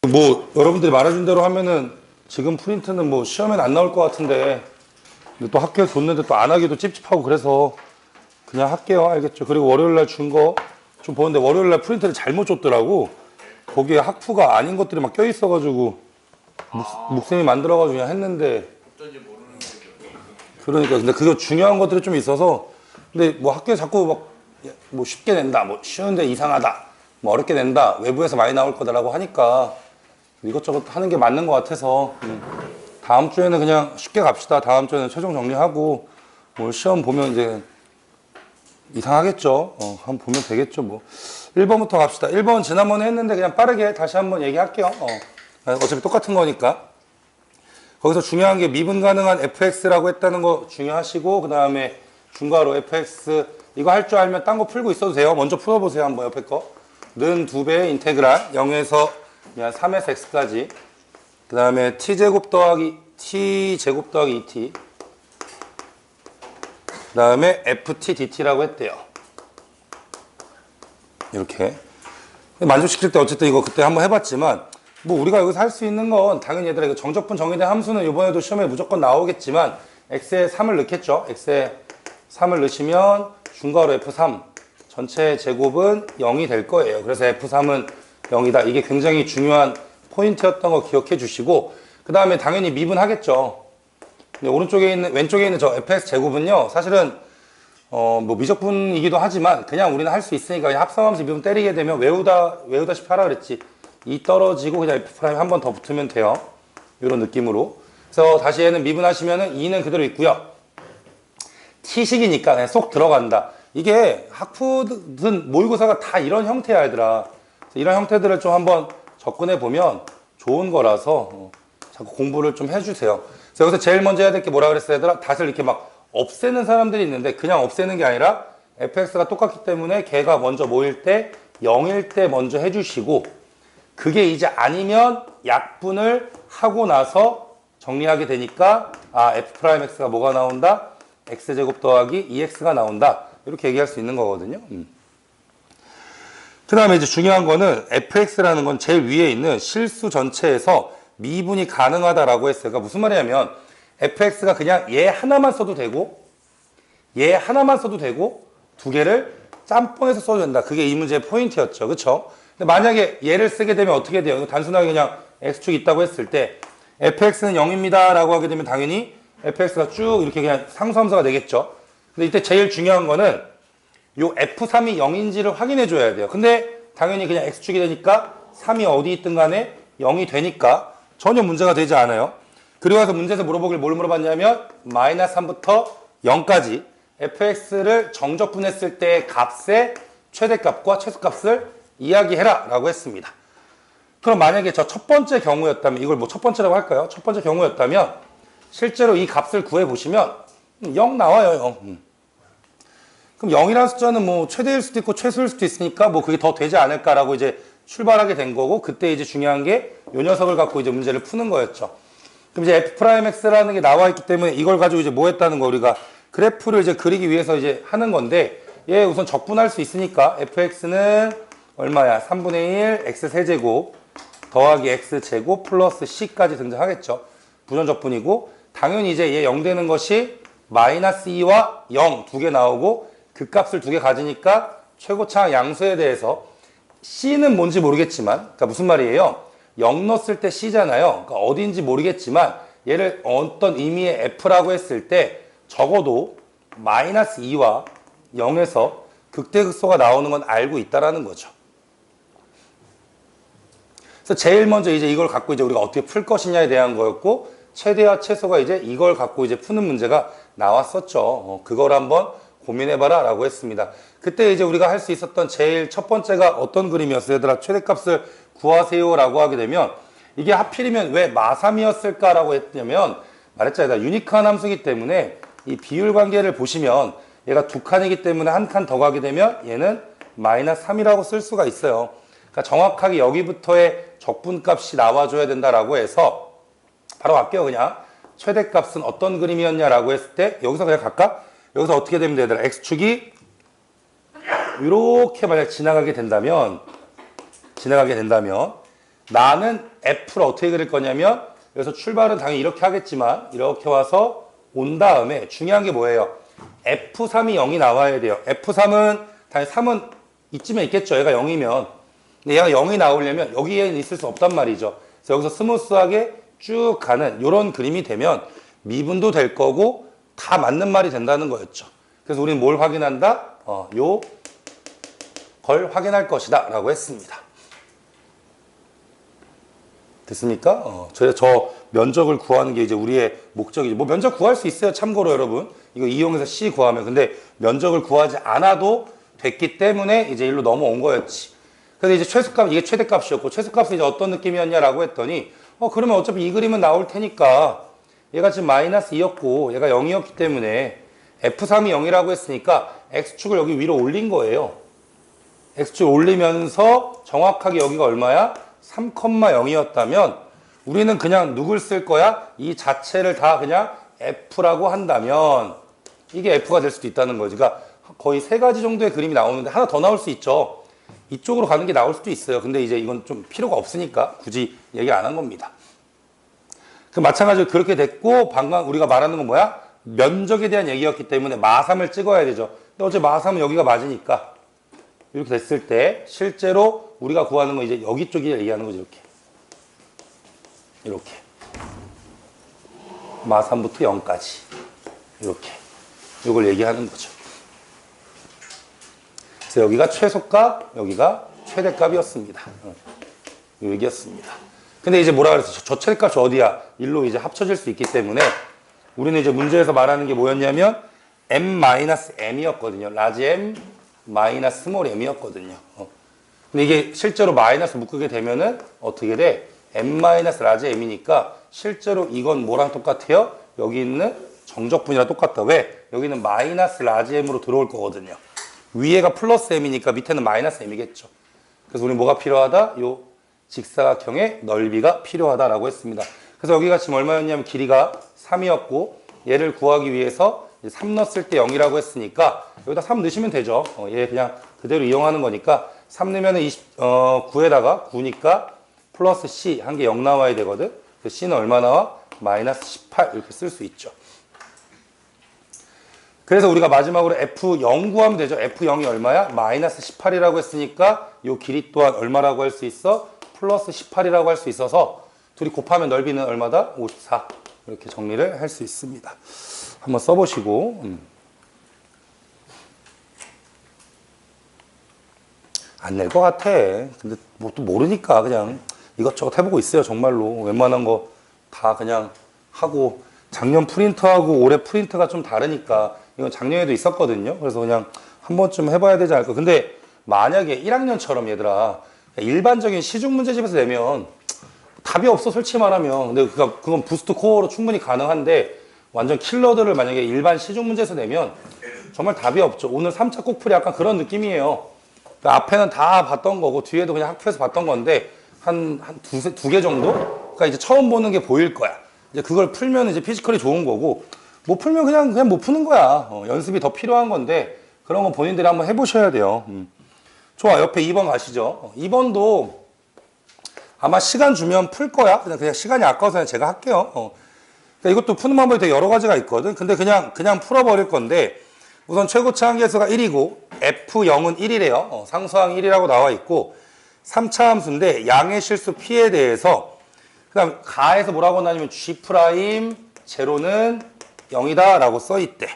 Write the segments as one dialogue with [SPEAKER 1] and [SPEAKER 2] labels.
[SPEAKER 1] 뭐 여러분들이 말해준 대로 하면은 지금 프린트는 뭐 시험엔 안 나올 것 같은데 근데 또 학교에 줬는데 또 안 하기도 찝찝하고 그래서 그냥 할게요. 알겠죠? 그리고 월요일날 준 거 좀 보는데 월요일날 프린트를 잘못 줬더라고. 거기에 학푸가 아닌 것들이 막 껴있어가지고 묵쌤이 만들어가지고 그냥 했는데 그러니까 근데 그거 중요한 것들이 좀 있어서 근데 뭐 학교에 자꾸 막 뭐 쉽게 낸다 뭐 쉬운데 이상하다 뭐 어렵게 낸다 외부에서 많이 나올 거다라고 하니까 이것저것 하는 게 맞는 것 같아서 다음 주에는 그냥 쉽게 갑시다. 다음 주에는 최종 정리하고 뭐 시험 보면 이제 이상하겠죠. 한번 보면 되겠죠 뭐. 1번부터 갑시다. 1번 지난번에 했는데 그냥 빠르게 다시 한번 얘기할게요. 어차피 똑같은 거니까. 거기서 중요한 게 미분 가능한 fx라고 했다는 거 중요하시고 그 다음에 중괄호 fx 이거 할 줄 알면 딴 거 풀고 있어도 돼요. 먼저 풀어보세요. 한번 옆에 거. 는 2배의 인테그랄 0에서 3에서 x까지 그 다음에 t제곱 더하기 2t 그 다음에 ft dt라고 했대요. 이렇게 만족시킬 때 어쨌든 이거 그때 한번 해봤지만 뭐 우리가 여기서 할 수 있는 건 당연히 얘들아 이거 정적분 정의된 함수는 이번에도 시험에 무조건 나오겠지만 x에 3을 넣겠죠. x에 3을 넣으시면 중괄호 f3 전체 제곱은 0이 될 거예요. 그래서 f3은 0이다. 이게 굉장히 중요한 포인트였던 거 기억해 주시고 그 다음에 당연히 미분하겠죠. 근데 왼쪽에 있는 저 fx 제곱은요 사실은 뭐 미적분이기도 하지만 그냥 우리는 할 수 있으니까 그냥 합성하면서 미분 때리게 되면 외우다시피 하라 그랬지. 2 떨어지고 그냥 f' 한 번 더 붙으면 돼요. 이런 느낌으로. 그래서 다시 얘는 미분하시면은 2는 그대로 있고요. t식이니까 그냥 쏙 들어간다. 이게 학부든 모의고사가 다 이런 형태야 얘들아. 이런 형태들을 좀 한번 접근해 보면 좋은 거라서 자꾸 공부를 좀 해주세요. 그래서 여기서 제일 먼저 해야 될 게 뭐라 그랬어요 얘들아? 닷을 이렇게 막 없애는 사람들이 있는데 그냥 없애는 게 아니라 fx가 똑같기 때문에 걔가 먼저 모일 때 0일 때 먼저 해주시고 그게 이제 아니면 약분을 하고 나서 정리하게 되니까 f'x가 뭐가 나온다? x제곱 더하기 2x가 나온다. 이렇게 얘기할 수 있는 거거든요. 그 다음에 이제 중요한 거는 fx라는 건 제일 위에 있는 실수 전체에서 미분이 가능하다라고 했어요. 그러니까 무슨 말이냐면 fx가 그냥 얘 하나만 써도 되고 두 개를 짬뽕해서 써도 된다. 그게 이 문제의 포인트였죠. 그쵸? 근데 만약에 얘를 쓰게 되면 어떻게 돼요? 단순하게 그냥 x축이 있다고 했을 때 fx는 0입니다 라고 하게 되면 당연히 fx가 쭉 이렇게 그냥 상수함수가 되겠죠. 근데 이때 제일 중요한 거는 요 f3이 0인지를 확인해 줘야 돼요. 근데 당연히 그냥 x축이 되니까 3이 어디 있든 간에 0이 되니까 전혀 문제가 되지 않아요. 그리고 나서 문제에서 물어보길 뭘 물어봤냐면 마이너스 3부터 0까지 fx를 정적분했을 때의 값의 최대값과 최소값을 이야기해라 라고 했습니다. 그럼 만약에 저 첫 번째 경우였다면 이걸 뭐 첫 번째라고 할까요? 첫 번째 경우였다면 실제로 이 값을 구해보시면 0 나와요. 0. 그럼 0이라는 숫자는 뭐 최대일 수도 있고 최소일 수도 있으니까 뭐 그게 더 되지 않을까라고 이제 출발하게 된 거고 그때 이제 중요한 게 요 녀석을 갖고 이제 문제를 푸는 거였죠. 그럼 이제 f'x라는 게 나와 있기 때문에 이걸 가지고 이제 뭐 했다는 거 우리가 그래프를 이제 그리기 위해서 이제 하는 건데 얘 우선 적분할 수 있으니까 fx는 얼마야? 3분의 1 x 세제곱 더하기 x 제곱 플러스 c까지 등장하겠죠. 부전 적분이고 당연히 이제 얘 0 되는 것이 마이너스 2와 0 두 개 나오고 그 값을 두 개 가지니까 최고차항 양수에 대해서 c는 뭔지 모르겠지만 그러니까 무슨 말이에요? 0 넣었을 때 c잖아요. 그러니까 어딘지 모르겠지만 얘를 어떤 의미의 f라고 했을 때 적어도 마이너스 2와 0에서 극대극소가 나오는 건 알고 있다라는 거죠. 그래서 제일 먼저 이제 이걸 갖고 이제 우리가 어떻게 풀 것이냐에 대한 거였고 최대와 최소가 이제 이걸 갖고 이제 푸는 문제가 나왔었죠. 그걸 한번 고민해봐라 라고 했습니다. 그때 이제 우리가 할 수 있었던 제일 첫 번째가 어떤 그림이었어요? 얘들아 최대값을 구하세요 라고 하게 되면 이게 하필이면 왜 마3이었을까 라고 했냐면 말했잖아요. 유니크한 함수이기 때문에 이 비율 관계를 보시면 얘가 두 칸이기 때문에 한 칸 더 가게 되면 얘는 마이너스 3이라고 쓸 수가 있어요. 그러니까 정확하게 여기부터의 적분값이 나와줘야 된다라고 해서 바로 갈게요. 그냥 최대값은 어떤 그림이었냐라고 했을 때 여기서 그냥 갈까? 여기서 어떻게 되면 되더라? x축이 이렇게 만약 지나가게 된다면 나는 F를 어떻게 그릴 거냐면 여기서 출발은 당연히 이렇게 하겠지만 이렇게 와서 온 다음에 중요한 게 뭐예요? F3이 0이 나와야 돼요. F3은 당연히 3은 이쯤에 있겠죠. 얘가 0이면. 근데 얘가 0이 나오려면 여기에 있을 수 없단 말이죠. 그래서 여기서 스무스하게 쭉 가는 이런 그림이 되면 미분도 될 거고 다 맞는 말이 된다는 거였죠. 그래서 우리는 뭘 확인한다? 요 걸 확인할 것이다 라고 했습니다. 됐습니까? 저 면적을 구하는 게 이제 우리의 목적이죠. 뭐 면적 구할 수 있어요. 참고로 여러분. 이거 이용해서 C 구하면. 근데 면적을 구하지 않아도 됐기 때문에 이제 일로 넘어온 거였지. 그래서 이제 최소값, 이게 최대값이었고, 최소값은 이제 어떤 느낌이었냐라고 했더니, 그러면 어차피 이 그림은 나올 테니까, 얘가 지금 마이너스 2였고, 얘가 0이었기 때문에, F3이 0이라고 했으니까, X축을 여기 위로 올린 거예요. X축을 올리면서 정확하게 여기가 얼마야? 3,0이었다면, 우리는 그냥 누굴 쓸 거야? 이 자체를 다 그냥 F라고 한다면, 이게 F가 될 수도 있다는 거지. 그러니까 거의 3가지 정도의 그림이 나오는데, 하나 더 나올 수 있죠. 이쪽으로 가는 게 나올 수도 있어요. 근데 이제 이건 좀 필요가 없으니까 굳이 얘기 안 한 겁니다. 그 마찬가지로 그렇게 됐고, 방금 우리가 말하는 건 뭐야? 면적에 대한 얘기였기 때문에 마삼을 찍어야 되죠. 근데 어차피 마삼은 여기가 맞으니까 이렇게 됐을 때 실제로 우리가 구하는 건 이제 여기 쪽이 얘기하는 거죠. 이렇게 마삼부터 0까지 이렇게 이걸 얘기하는 거죠. 그래서 여기가 최소값, 여기가 최대값이었습니다. 이 얘기였습니다. 근데 이제 뭐라 그랬어? 저 최대값이 어디야? 일로 이제 합쳐질 수 있기 때문에 우리는 이제 문제에서 말하는 게 뭐였냐면 m-m이었거든요. 라지 m 마이너스 스몰 m이었거든요. 근데 이게 실제로 마이너스 묶게 되면은 어떻게 돼? m 마이너스 라지 m이니까 실제로 이건 뭐랑 똑같아요? 여기 있는 정적분이랑 똑같다. 왜? 여기는 마이너스 라지 m으로 들어올 거거든요. 위에가 플러스 m이니까 밑에는 마이너스 m이겠죠. 그래서 우리 뭐가 필요하다? 요 직사각형의 넓이가 필요하다라고 했습니다. 그래서 여기가 지금 얼마였냐면 길이가 3이었고 얘를 구하기 위해서 3 넣었을 때 0이라고 했으니까 여기다 3 넣으시면 되죠. 얘 그냥 그대로 이용하는 거니까 3 넣으면 9에다가 9니까 플러스 C 한 개 0 나와야 되거든. 그래서 C는 얼마 나와? 마이너스 18 이렇게 쓸 수 있죠. 그래서 우리가 마지막으로 F0 구하면 되죠. F0이 얼마야? 마이너스 18이라고 했으니까 이 길이 또한 얼마라고 할 수 있어? 플러스 18이라고 할 수 있어서 둘이 곱하면 넓이는 얼마다? 54 이렇게 정리를 할 수 있습니다. 한번 써보시고 안 낼 것 같아. 근데 뭐 또 모르니까 그냥 이것저것 해보고 있어요. 정말로 웬만한 거 다 그냥 하고 작년 프린트하고 올해 프린트가 좀 다르니까 이건 작년에도 있었거든요. 그래서 그냥 한 번쯤 해봐야 되지 않을까. 근데 만약에 1학년처럼 얘들아 일반적인 시중 문제집에서 내면 답이 없어 솔직히 말하면. 근데 그건 부스트 코어로 충분히 가능한데 완전 킬러들을 만약에 일반 시중 문제에서 내면 정말 답이 없죠. 오늘 3차 꼭풀이 약간 그런 느낌이에요. 앞에는 다 봤던 거고 뒤에도 그냥 학교에서 봤던 건데 한 두 개 정도? 그러니까 이제 처음 보는 게 보일 거야. 이제 그걸 풀면 이제 피지컬이 좋은 거고 못 풀면 그냥 못 푸는 거야. 연습이 더 필요한 건데 그런 건 본인들이 한번 해보셔야 돼요. 좋아. 옆에 2번 가시죠. 2번도 아마 시간 주면 풀 거야. 그냥 시간이 아까워서 그냥 제가 할게요. 그러니까 이것도 푸는 방법이 되게 여러 가지가 있거든. 근데 그냥 풀어버릴 건데 우선 최고차 한계수가 1이고 F0은 1이래요. 상수항 1이라고 나와 있고 3차 함수인데 양의 실수 P에 대해서 그 다음 가에서 뭐라고 나냐면 G' 제로는 0이다 라고 써있대.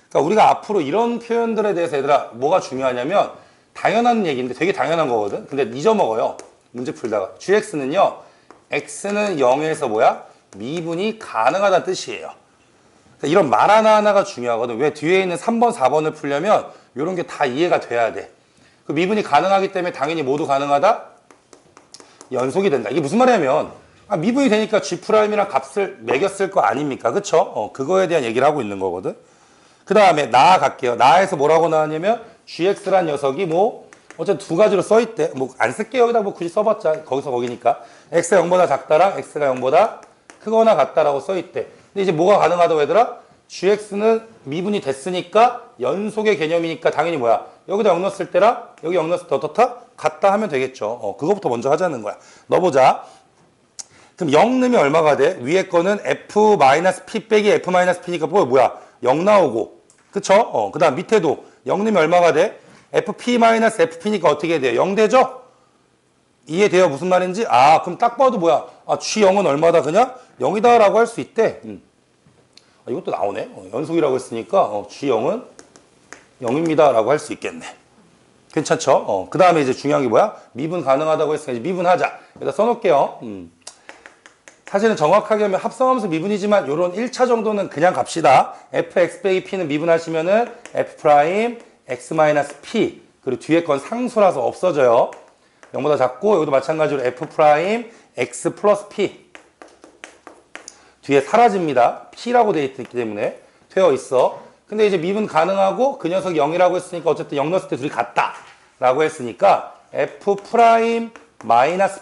[SPEAKER 1] 그러니까 우리가 앞으로 이런 표현들에 대해서 얘들아 뭐가 중요하냐면 당연한 얘기인데 되게 당연한 거거든. 근데 잊어먹어요. 문제 풀다가. GX는요. X는 0에서 뭐야? 미분이 가능하다는 뜻이에요. 그러니까 이런 말 하나하나가 중요하거든. 왜 뒤에 있는 3번, 4번을 풀려면 이런 게 다 이해가 돼야 돼. 그 미분이 가능하기 때문에 당연히 모두 가능하다? 연속이 된다. 이게 무슨 말이냐면 미분이 되니까 G'이랑 값을 매겼을 거 아닙니까? 그쵸? 그거에 대한 얘기를 하고 있는 거거든. 그 다음에 나 갈게요. 나에서 뭐라고 나왔냐면 GX란 녀석이 뭐 어쨌든 두 가지로 써있대. 뭐 안 쓸게요. 여기다 뭐 굳이 써봤자 거기서 거기니까 X가 0보다 작다랑 X가 0보다 크거나 같다라고 써있대. 근데 이제 뭐가 가능하다고 얘들아? GX는 미분이 됐으니까 연속의 개념이니까 당연히 뭐야? 여기다 0 넣었을 때랑 여기 0 넣었을 때 어떻다? 같다 하면 되겠죠. 그거부터 먼저 하자는 거야. 넣어보자. 그럼 0 넣으면 얼마가 돼? 위에 거는 f-p 빼기 f-p니까 뭐야? 0 나오고. 그쵸? 그 다음 밑에도 0 넣으면 얼마가 돼? fp-fp니까 어떻게 돼요? 0 되죠? 이해돼요? 무슨 말인지? 그럼 딱 봐도 뭐야? g0은 얼마다? 그냥 0이다 라고 할 수 있대. 이것도 나오네. 연속이라고 했으니까 g0은 0입니다 라고 할 수 있겠네. 괜찮죠? 그 다음에 이제 중요한 게 뭐야? 미분 가능하다고 했으니까 이제 미분하자. 여기다 써놓을게요. 사실은 정확하게 하면 합성함수 미분이지만 요런 1차 정도는 그냥 갑시다. fx 빼기 p는 미분하시면은 f' x-p 그리고 뒤에 건 상수라서 없어져요. 0보다 작고 여기도 마찬가지로 f' x 플러스 p 뒤에 사라집니다. p라고 되어 있기 때문에 되어 있어. 근데 이제 미분 가능하고 그 녀석이 0이라고 했으니까 어쨌든 0 넣었을 때 둘이 같다 라고 했으니까 f'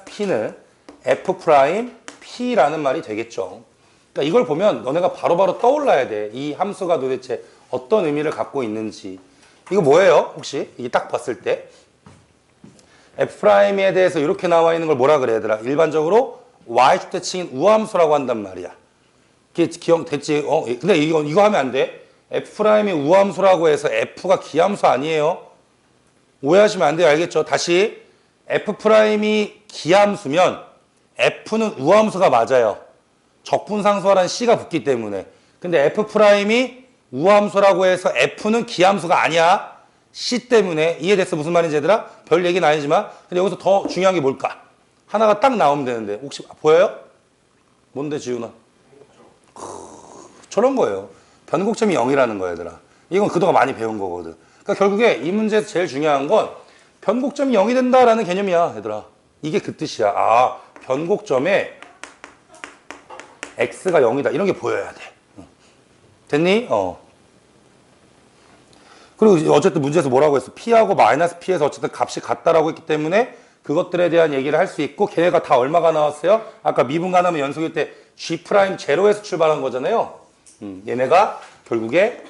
[SPEAKER 1] p는 f' p라는 말이 되겠죠. 그러니까 이걸 보면 너네가 바로바로 떠올라야 돼. 이 함수가 도대체 어떤 의미를 갖고 있는지. 이거 뭐예요? 혹시 이게 딱 봤을 때 f'에 대해서 이렇게 나와 있는 걸 뭐라 그래 얘들아? 일반적으로 y축대칭인 우함수라고 한단 말이야. 기억 됐지? 근데 이거 하면 안 돼. f'이 우함수라고 해서 f가 기함수 아니에요. 오해하시면 안 돼요. 알겠죠? 다시 f'이 기함수면 f는 우함수가 맞아요. 적분상수화라는 c가 붙기 때문에. 근데 f'이 우함수라고 해서 f는 기함수가 아니야. c 때문에. 이해됐어? 무슨 말인지 얘들아? 별 얘기는 아니지만. 근데 여기서 더 중요한 게 뭘까? 하나가 딱 나오면 되는데. 혹시 보여요? 뭔데 지훈아? 저런 거예요. 변곡점이 0이라는 거야 얘들아. 이건 그동안 많이 배운 거거든. 그러니까 결국에 이 문제에서 제일 중요한 건 변곡점이 0이 된다라는 개념이야 얘들아. 이게 그 뜻이야. 변곡점에 x가 0이다. 이런 게 보여야 돼. 됐니? 그리고 어쨌든 문제에서 뭐라고 했어? p하고 마이너스 p에서 어쨌든 값이 같다라고 했기 때문에 그것들에 대한 얘기를 할 수 있고 걔네가 다 얼마가 나왔어요? 아까 미분 가능하면 연속일 때 g'0에서 출발한 거잖아요. 얘네가 결국에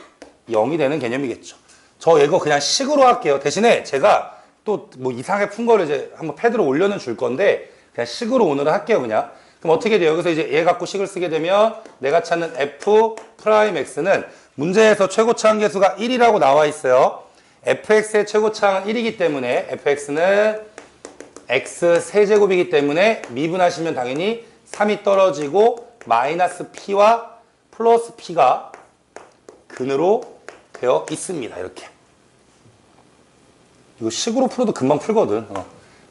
[SPEAKER 1] 0이 되는 개념이겠죠. 저 이거 그냥 식으로 할게요. 대신에 제가 또 뭐 이상하게 푼 거를 이제 한번 패드로 올려는 줄 건데 그냥 식으로 오늘은 할게요 그냥. 그럼 어떻게 돼요? 여기서 이제 얘 갖고 식을 쓰게 되면 내가 찾는 f'x는 문제에서 최고차 함계수가 1이라고 나와 있어요. fx의 최고차항은 1이기 때문에 fx는 x 세제곱이기 때문에 미분하시면 당연히 3이 떨어지고 마이너스 p와 플러스 p가 근으로 되어 있습니다. 이렇게. 이거 식으로 풀어도 금방 풀거든.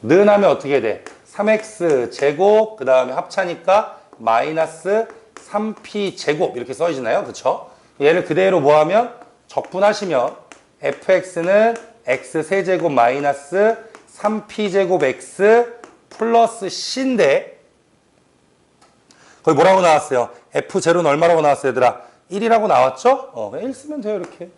[SPEAKER 1] 는 하면 어떻게 돼? 3x 제곱 그 다음에 합차니까 마이너스 3p 제곱 이렇게 써지나요? 그쵸? 얘를 그대로 뭐 하면 적분하시면 fx는 x 세제곱 마이너스 3p 제곱 x 플러스 c인데 거기 뭐라고 나왔어요? f0는 얼마라고 나왔어요 얘들아? 1이라고 나왔죠? 1 쓰면 돼요 이렇게.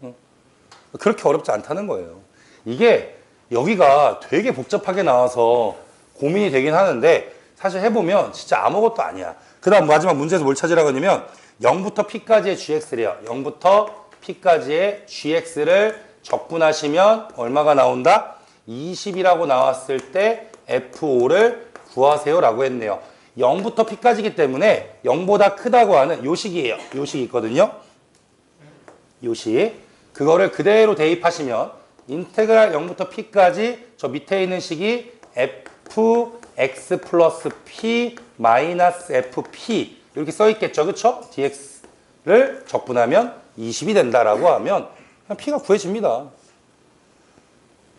[SPEAKER 1] 그렇게 어렵지 않다는 거예요. 이게 여기가 되게 복잡하게 나와서 고민이 되긴 하는데 사실 해보면 진짜 아무것도 아니야. 그 다음 마지막 문제에서 뭘 찾으라고 하냐면 0부터 p까지의 gx래요. 0부터 p까지의 gx를 적분하시면 얼마가 나온다? 20이라고 나왔을 때 f5를 구하세요 라고 했네요. 0부터 p까지기 때문에 0보다 크다고 하는 요식이에요. 요식이 있거든요. 요식. 그거를 그대로 대입하시면 인테그랄 0부터 p까지 저 밑에 있는 식이 fx 플러스 p 마이너스 fp 이렇게 써 있겠죠. 그쵸? dx를 적분하면 20이 된다라고 하면 그냥 p가 구해집니다.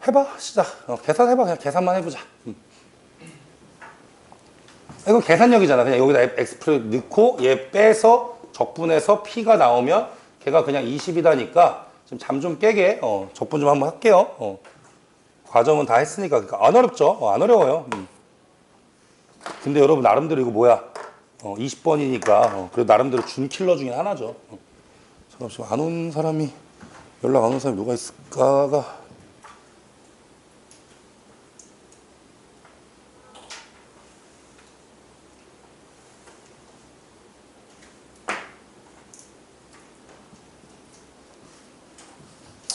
[SPEAKER 1] 해봐. 시작. 계산해봐. 그냥 계산만 해보자. 이거 계산력이잖아. 그냥 여기다 x를 넣고 얘 빼서 적분해서 p가 나오면 걔가 그냥 20이다니까 지금 잠 좀 깨게 적분 좀 한번 할게요. 과정은 다 했으니까 그러니까 안 어렵죠? 안 어려워요. 근데 여러분 나름대로 이거 뭐야? 20번이니까 그래도 나름대로 준킬러 중에 하나죠. 잠깐만 안 온 사람이 연락 안 온 사람이 누가 있을까가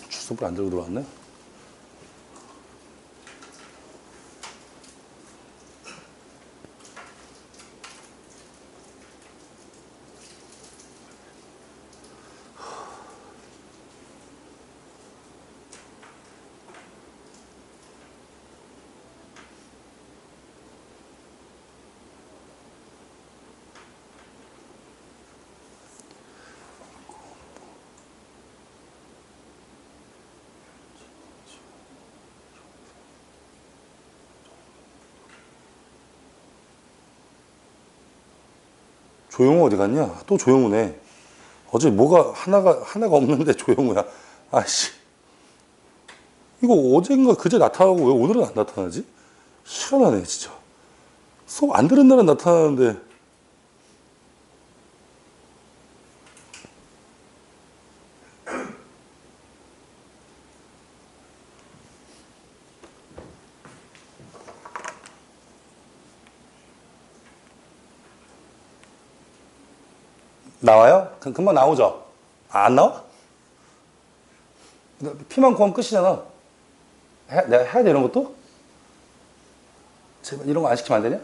[SPEAKER 1] 주소를 안 들고 들어왔네. 조용호 어디 갔냐? 또 조용호네. 어제 뭐가 하나가 없는데 조용호야. 아씨. 이거 어젠가 그제 나타나고 왜 오늘은 안 나타나지? 희한하네 진짜. 수업 안 들은 날은 나타나는데. 나와요? 금방 나오죠? 안 나와? 피만 구하면 끝이잖아. 내가 해야 돼, 이런 것도? 제발 이런 거 안 시키면 안 되냐?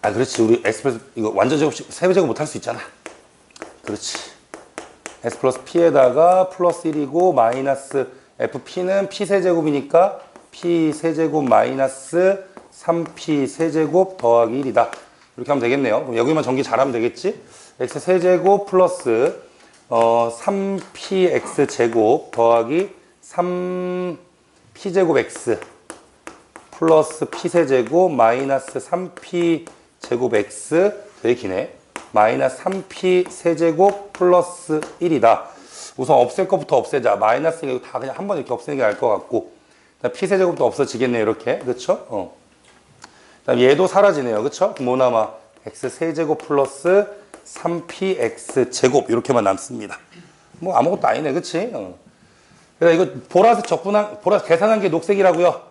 [SPEAKER 1] 아, 그렇지. 우리 S 플러스, 이거 완전 제곱, 세배 제곱 못 할 수 있잖아. 그렇지. S 플러스 P에다가 플러스 1이고, 마이너스 FP는 P 세제곱이니까, P 세제곱 마이너스 3P 세제곱 더하기 1이다. 이렇게 하면 되겠네요. 그럼 여기만 전기 잘하면 되겠지? X 세제곱 플러스 3px 제곱 더하기 3p 제곱 x 플러스 p 세제곱 마이너스 3p 제곱 x 되게 기네. 마이너스 3p 세제곱 플러스 1이다. 우선 없앨 것부터 없애자. 마이너스 이거 다 그냥 한 번 이렇게 없애는 게 나을 것 같고, p 세제곱도 없어지겠네요. 이렇게. 그쵸? 그다음 얘도 사라지네요. 그쵸? 뭐 남아? x 세제곱 플러스 3px 제곱 이렇게만 남습니다. 뭐 아무것도 아니네. 그치? 그래서 이거 보라색 보라색 계산한 게 녹색이라고요.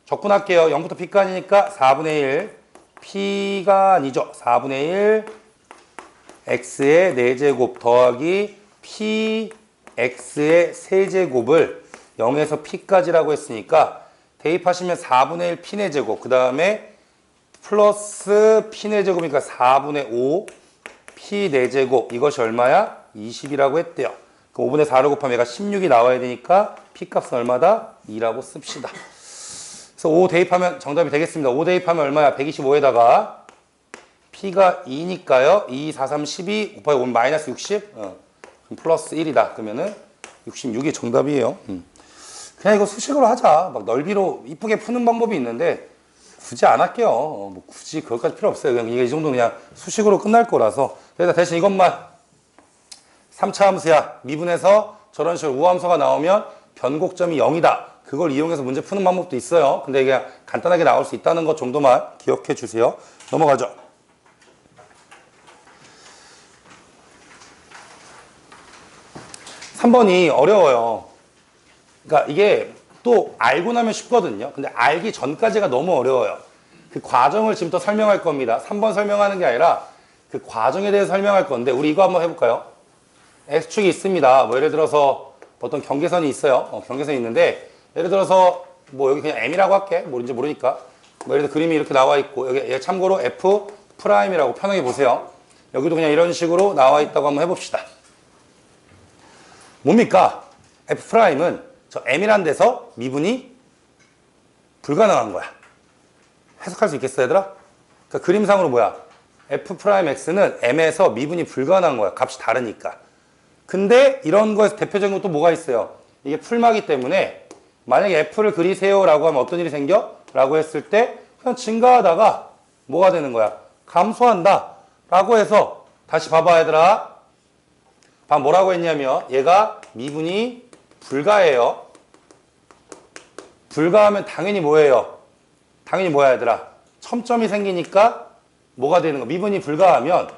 [SPEAKER 1] 적분할게요. 0부터 p까지니까 4분의 1 p가 아니죠. 4분의 1 x의 4제곱 더하기 px의 세제곱을 0에서 p까지라고 했으니까 대입하시면 4분의 1 p 4제곱 그 다음에 플러스 p 4제곱이니까 4분의 5 p 4제곱 이것이 얼마야? 20이라고 했대요. 그럼 5분의 4를 곱하면 얘가 16이 나와야 되니까 p 값은 얼마다? 2라고 씁시다. 그래서 5 대입하면 정답이 되겠습니다. 5 대입하면 얼마야? 125에다가 p가 2니까요. 2, 4, 3, 12 곱하기 5면 마이너스 60 그럼 플러스 1이다. 그러면은 66이 정답이에요. 그냥 이거 수식으로 하자. 막 넓이로 이쁘게 푸는 방법이 있는데 굳이 안 할게요. 뭐 굳이 그것까지 필요 없어요. 그냥 이게 이 정도 그냥 수식으로 끝날 거라서. 그래서 대신 이것만 3차 함수야. 미분해서 저런 식으로 우함수가 나오면 변곡점이 0이다. 그걸 이용해서 문제 푸는 방법도 있어요. 근데 이게 간단하게 나올 수 있다는 것 정도만 기억해 주세요. 넘어가죠. 3번이 어려워요. 그러니까 이게 또 알고 나면 쉽거든요. 근데 알기 전까지가 너무 어려워요. 그 과정을 지금부터 설명할 겁니다. 3번 설명하는 게 아니라 그 과정에 대해서 설명할 건데 우리 이거 한번 해볼까요? X축이 있습니다. 뭐 예를 들어서 어떤 경계선이 있어요. 경계선이 있는데 예를 들어서 뭐 여기 그냥 M이라고 할게. 뭔지 모르니까. 뭐 예를 들어 그림이 이렇게 나와 있고 여기 참고로 F 프라임이라고 편하게 보세요. 여기도 그냥 이런 식으로 나와 있다고 한번 해봅시다. 뭡니까? F 프라임은 저 M이란 데서 미분이 불가능한 거야. 해석할 수 있겠어, 얘들아? 그러니까 그림상으로 뭐야? F 프라임 X는 M에서 미분이 불가능한 거야. 값이 다르니까. 근데 이런 거에서 대표적인 것도 뭐가 있어요? 이게 풀마기 때문에 만약에 F를 그리세요라고 하면 어떤 일이 생겨? 라고 했을 때 그냥 증가하다가 뭐가 되는 거야? 감소한다. 라고 해서 다시 봐봐, 얘들아. 봐, 뭐라고 했냐면 얘가 미분이 불가해요. 불가하면 당연히 뭐예요? 당연히 뭐야, 얘들아? 첨점이 생기니까 뭐가 되는 거? 미분이 불가하면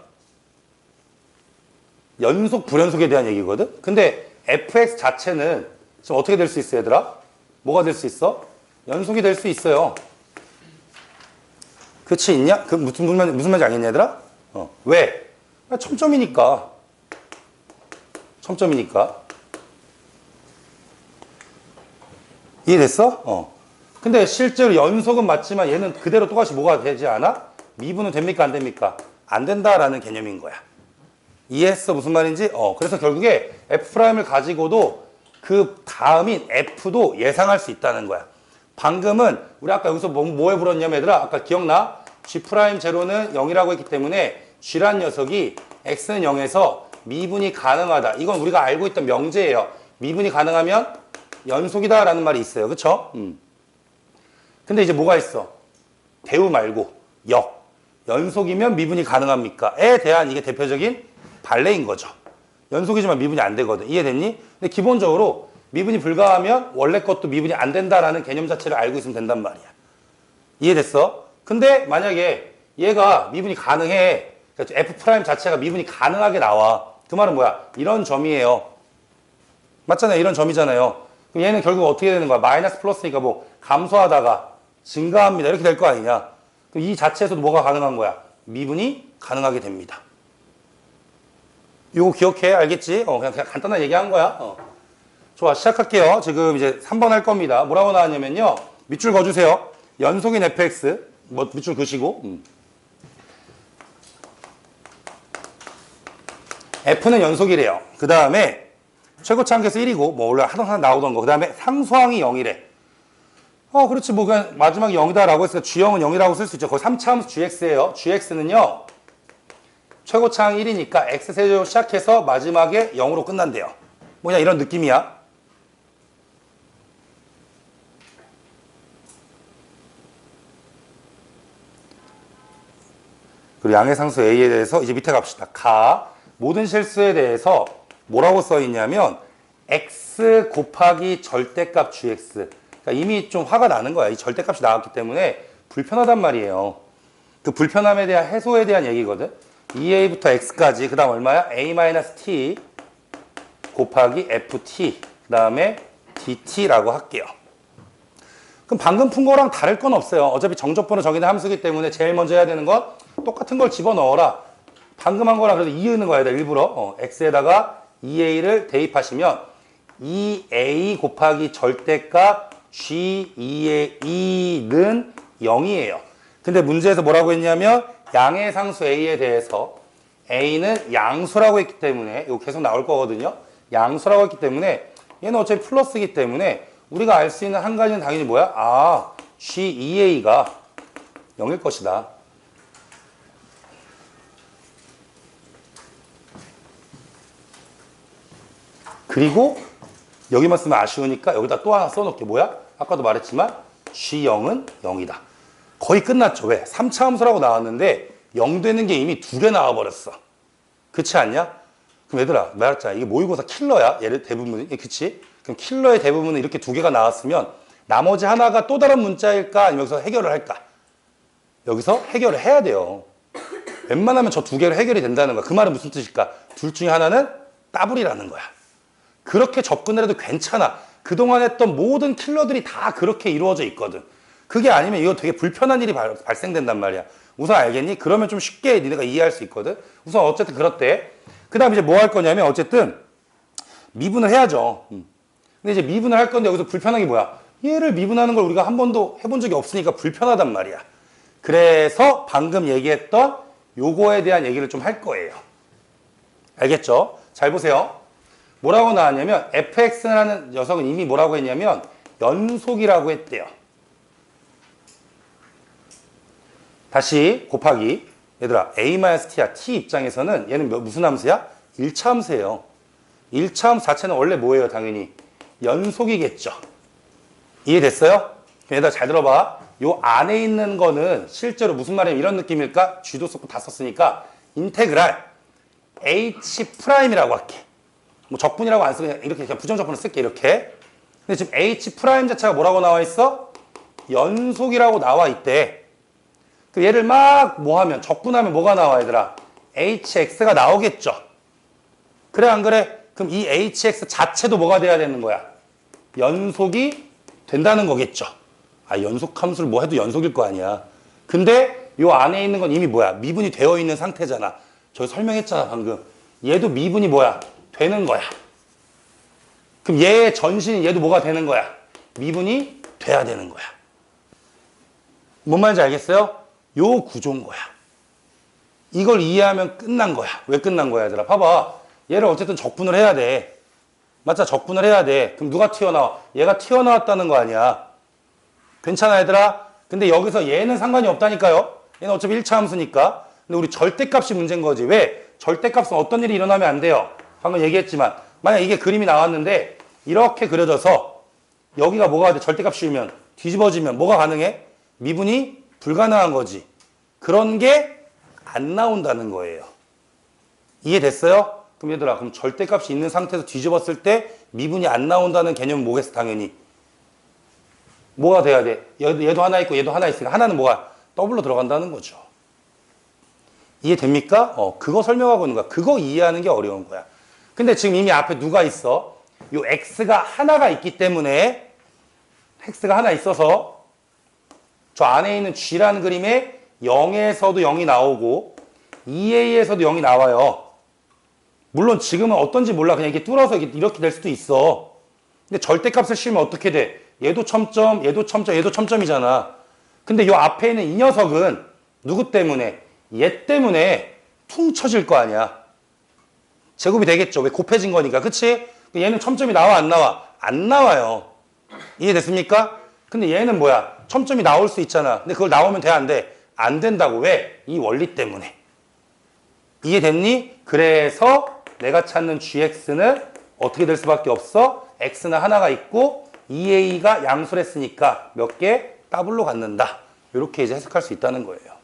[SPEAKER 1] 연속 불연속에 대한 얘기거든? 근데 fx 자체는 지금 어떻게 될 수 있어, 얘들아? 뭐가 될 수 있어? 연속이 될 수 있어요. 그치, 있냐? 그 무슨 말인지 알겠냐, 얘들아? 왜? 첨점이니까. 첨점이니까. 이해됐어? 근데 실제로 연속은 맞지만 얘는 그대로 똑같이 뭐가 되지 않아? 미분은 됩니까? 안 됩니까? 안 된다라는 개념인 거야. 이해했어? 무슨 말인지? 그래서 결국에 F'을 가지고도 그 다음인 F도 예상할 수 있다는 거야. 방금은 우리 아까 여기서 뭐에 불었냐면 얘들아 아까 기억나? G'0는 0이라고 했기 때문에 G란 녀석이 X는 0에서 미분이 가능하다. 이건 우리가 알고 있던 명제예요. 미분이 가능하면 연속이다 라는 말이 있어요. 그쵸? 근데 이제 뭐가 있어? 대우 말고 역. 연속이면 미분이 가능합니까? 에 대한 이게 대표적인 발레인 거죠. 연속이지만 미분이 안 되거든. 이해됐니? 근데 기본적으로 미분이 불가하면 원래 것도 미분이 안 된다라는 개념 자체를 알고 있으면 된단 말이야. 이해됐어? 근데 만약에 얘가 미분이 가능해. 그러니까 F' 자체가 미분이 가능하게 나와. 그 말은 뭐야? 이런 점이에요. 맞잖아요. 이런 점이잖아요. 그럼 얘는 결국 어떻게 되는 거야? 마이너스 플러스니까 뭐 감소하다가 증가합니다. 이렇게 될 거 아니냐? 그럼 이 자체에서도 뭐가 가능한 거야? 미분이 가능하게 됩니다. 이거 기억해. 알겠지? 그냥 간단하게 얘기한 거야. 좋아. 시작할게요. 지금 이제 3번 할 겁니다. 뭐라고 나왔냐면요. 밑줄 그어주세요. 연속인 fx. 뭐 밑줄 그시고. f는 연속이래요. 그 다음에 최고차항계수 1이고 뭐 원래 하던 나오던 거. 그 다음에 상수항이 0이래. 그렇지. 뭐 그냥 마지막에 0이다라고 했으니까 G형은 0이라고 쓸 수 있죠. 거기 3차 함수 gx예요. gx는요. 최고차항 1이니까 x세제곱 시작해서 마지막에 0으로 끝난대요. 뭐냐 이런 느낌이야. 그리고 양의 상수 a에 대해서 이제 밑에 갑시다. 모든 실수에 대해서 뭐라고 써있냐면 x 곱하기 절대값 gx. 그러니까 이미 좀 화가 나는 거야. 이 절대값이 나왔기 때문에 불편하단 말이에요. 그 불편함에 대한 해소에 대한 얘기거든. 2a부터 x까지 그 다음 얼마야? a-t 곱하기 ft 그 다음에 dt라고 할게요. 그럼 방금 푼 거랑 다를 건 없어요. 어차피 정적분을 정의된 함수이기 때문에 제일 먼저 해야 되는 건 똑같은 걸 집어넣어라. 방금 한 거랑 그래도 이으는 거야. 일부러 x에다가 2a를 대입하시면 2a 곱하기 절대값 g2의 2는 0이에요. 근데 문제에서 뭐라고 했냐면 양의 상수 a에 대해서 a는 양수라고 했기 때문에 이거 계속 나올 거거든요. 양수라고 했기 때문에 얘는 어차피 플러스이기 때문에 우리가 알 수 있는 한 가지는 당연히 뭐야? G2a가 0일 것이다. 그리고 여기만 쓰면 아쉬우니까 여기다 또 하나 써놓을게. 뭐야? 아까도 말했지만 G0은 0이다. 거의 끝났죠. 왜? 3차 함수라고 나왔는데 0 되는 게 이미 2개 나와버렸어. 그렇지 않냐? 그럼 얘들아 말했잖아. 이게 모의고사 킬러야. 얘를 대부분이. 그치? 그럼 킬러의 대부분은 이렇게 2개가 나왔으면 나머지 하나가 또 다른 문자일까? 아니면 여기서 해결을 할까? 여기서 해결을 해야 돼요. 웬만하면 저 2개로 해결이 된다는 거야. 그 말은 무슨 뜻일까? 둘 중에 하나는 따블이라는 거야. 그렇게 접근을 해도 괜찮아. 그동안 했던 모든 킬러들이 다 그렇게 이루어져 있거든. 그게 아니면 이거 되게 불편한 일이 발생된단 말이야. 우선 알겠니? 그러면 좀 쉽게 니네가 이해할 수 있거든. 우선 어쨌든 그렇대. 그 다음 이제 뭐 할 거냐면 어쨌든 미분을 해야죠. 근데 이제 미분을 할 건데 여기서 불편한 게 뭐야? 얘를 미분하는 걸 우리가 한 번도 해본 적이 없으니까 불편하단 말이야. 그래서 방금 얘기했던 요거에 대한 얘기를 좀 할 거예요. 알겠죠? 잘 보세요. 뭐라고 나왔냐면 fx라는 녀석은 이미 뭐라고 했냐면 연속이라고 했대요. 다시 곱하기 얘들아 a-t야. t 입장에서는 얘는 무슨 함수야? 1차 함수예요. 1차 함수 자체는 원래 뭐예요? 당연히 연속이겠죠. 이해됐어요? 얘들아 잘 들어봐. 요 안에 있는 거는 실제로 무슨 말이냐면 이런 느낌일까? 쥐도 썼고 다 썼으니까 인테그랄 h'이라고 할게. 뭐 적분이라고 안 쓰고 이렇게 그냥 부정적분을 쓸게. 이렇게. 근데 지금 h' 자체가 뭐라고 나와 있어? 연속이라고 나와 있대. 그 얘를 막 뭐 하면 적분하면 뭐가 나와 얘들아? hx가 나오겠죠. 그래 안 그래? 그럼 이 hx 자체도 뭐가 돼야 되는 거야? 연속이 된다는 거겠죠. 연속 함수를 뭐 해도 연속일 거 아니야. 근데 요 안에 있는 건 이미 뭐야? 미분이 되어 있는 상태잖아. 저기 설명했잖아 방금. 얘도 미분이 뭐야? 되는 거야. 그럼 얘의 전신인 얘도 뭐가 되는 거야? 미분이 돼야 되는 거야. 뭔 말인지 알겠어요? 요 구조인 거야. 이걸 이해하면 끝난 거야. 왜 끝난 거야 얘들아? 봐봐. 얘를 어쨌든 적분을 해야 돼. 맞자? 적분을 해야 돼. 그럼 누가 튀어나와? 얘가 튀어나왔다는 거 아니야. 괜찮아 얘들아? 근데 여기서 얘는 상관이 없다니까요. 얘는 어차피 1차 함수니까. 근데 우리 절대값이 문제인 거지. 왜? 절대값은 어떤 일이 일어나면 안 돼요. 방금 얘기했지만 만약 이게 그림이 나왔는데 이렇게 그려져서 여기가 뭐가 돼? 절대값 씌우면 뒤집어지면 뭐가 가능해? 미분이 불가능한 거지. 그런 게 안 나온다는 거예요. 이해됐어요? 그럼 얘들아, 그럼 절대값이 있는 상태에서 뒤집었을 때 미분이 안 나온다는 개념은 뭐겠어, 당연히? 뭐가 돼야 돼? 얘도 하나 있고 얘도 하나 있으니까 하나는 뭐가? 더블로 들어간다는 거죠. 이해됩니까? 그거 설명하고 있는 거야. 그거 이해하는 게 어려운 거야. 근데 지금 이미 앞에 누가 있어? 요 x가 하나가 있기 때문에 x가 하나 있어서 저 안에 있는 g라는 그림에 0에서도 0이 나오고 2a에서도 0이 나와요. 물론 지금은 어떤지 몰라. 그냥 이렇게 뚫어서 이렇게 될 수도 있어. 근데 절대값을 씌우면 어떻게 돼? 얘도 첨점, 얘도 첨점, 얘도 첨점이잖아. 근데 요 앞에 있는 이 녀석은 누구 때문에? 얘 때문에 퉁 쳐질 거 아니야. 제곱이 되겠죠. 왜 곱해진 거니까. 그치? 얘는 첨점이 나와 안 나와? 안 나와요. 이해됐습니까? 근데 얘는 뭐야? 첨점이 나올 수 있잖아. 근데 그걸 나오면 돼, 안 돼? 안 된다고. 왜? 이 원리 때문에. 이해됐니? 그래서 내가 찾는 gx는 어떻게 될 수밖에 없어? x는 하나가 있고 2a가 양수를 했으니까 몇 개? 더블로 갖는다. 이렇게 이제 해석할 수 있다는 거예요.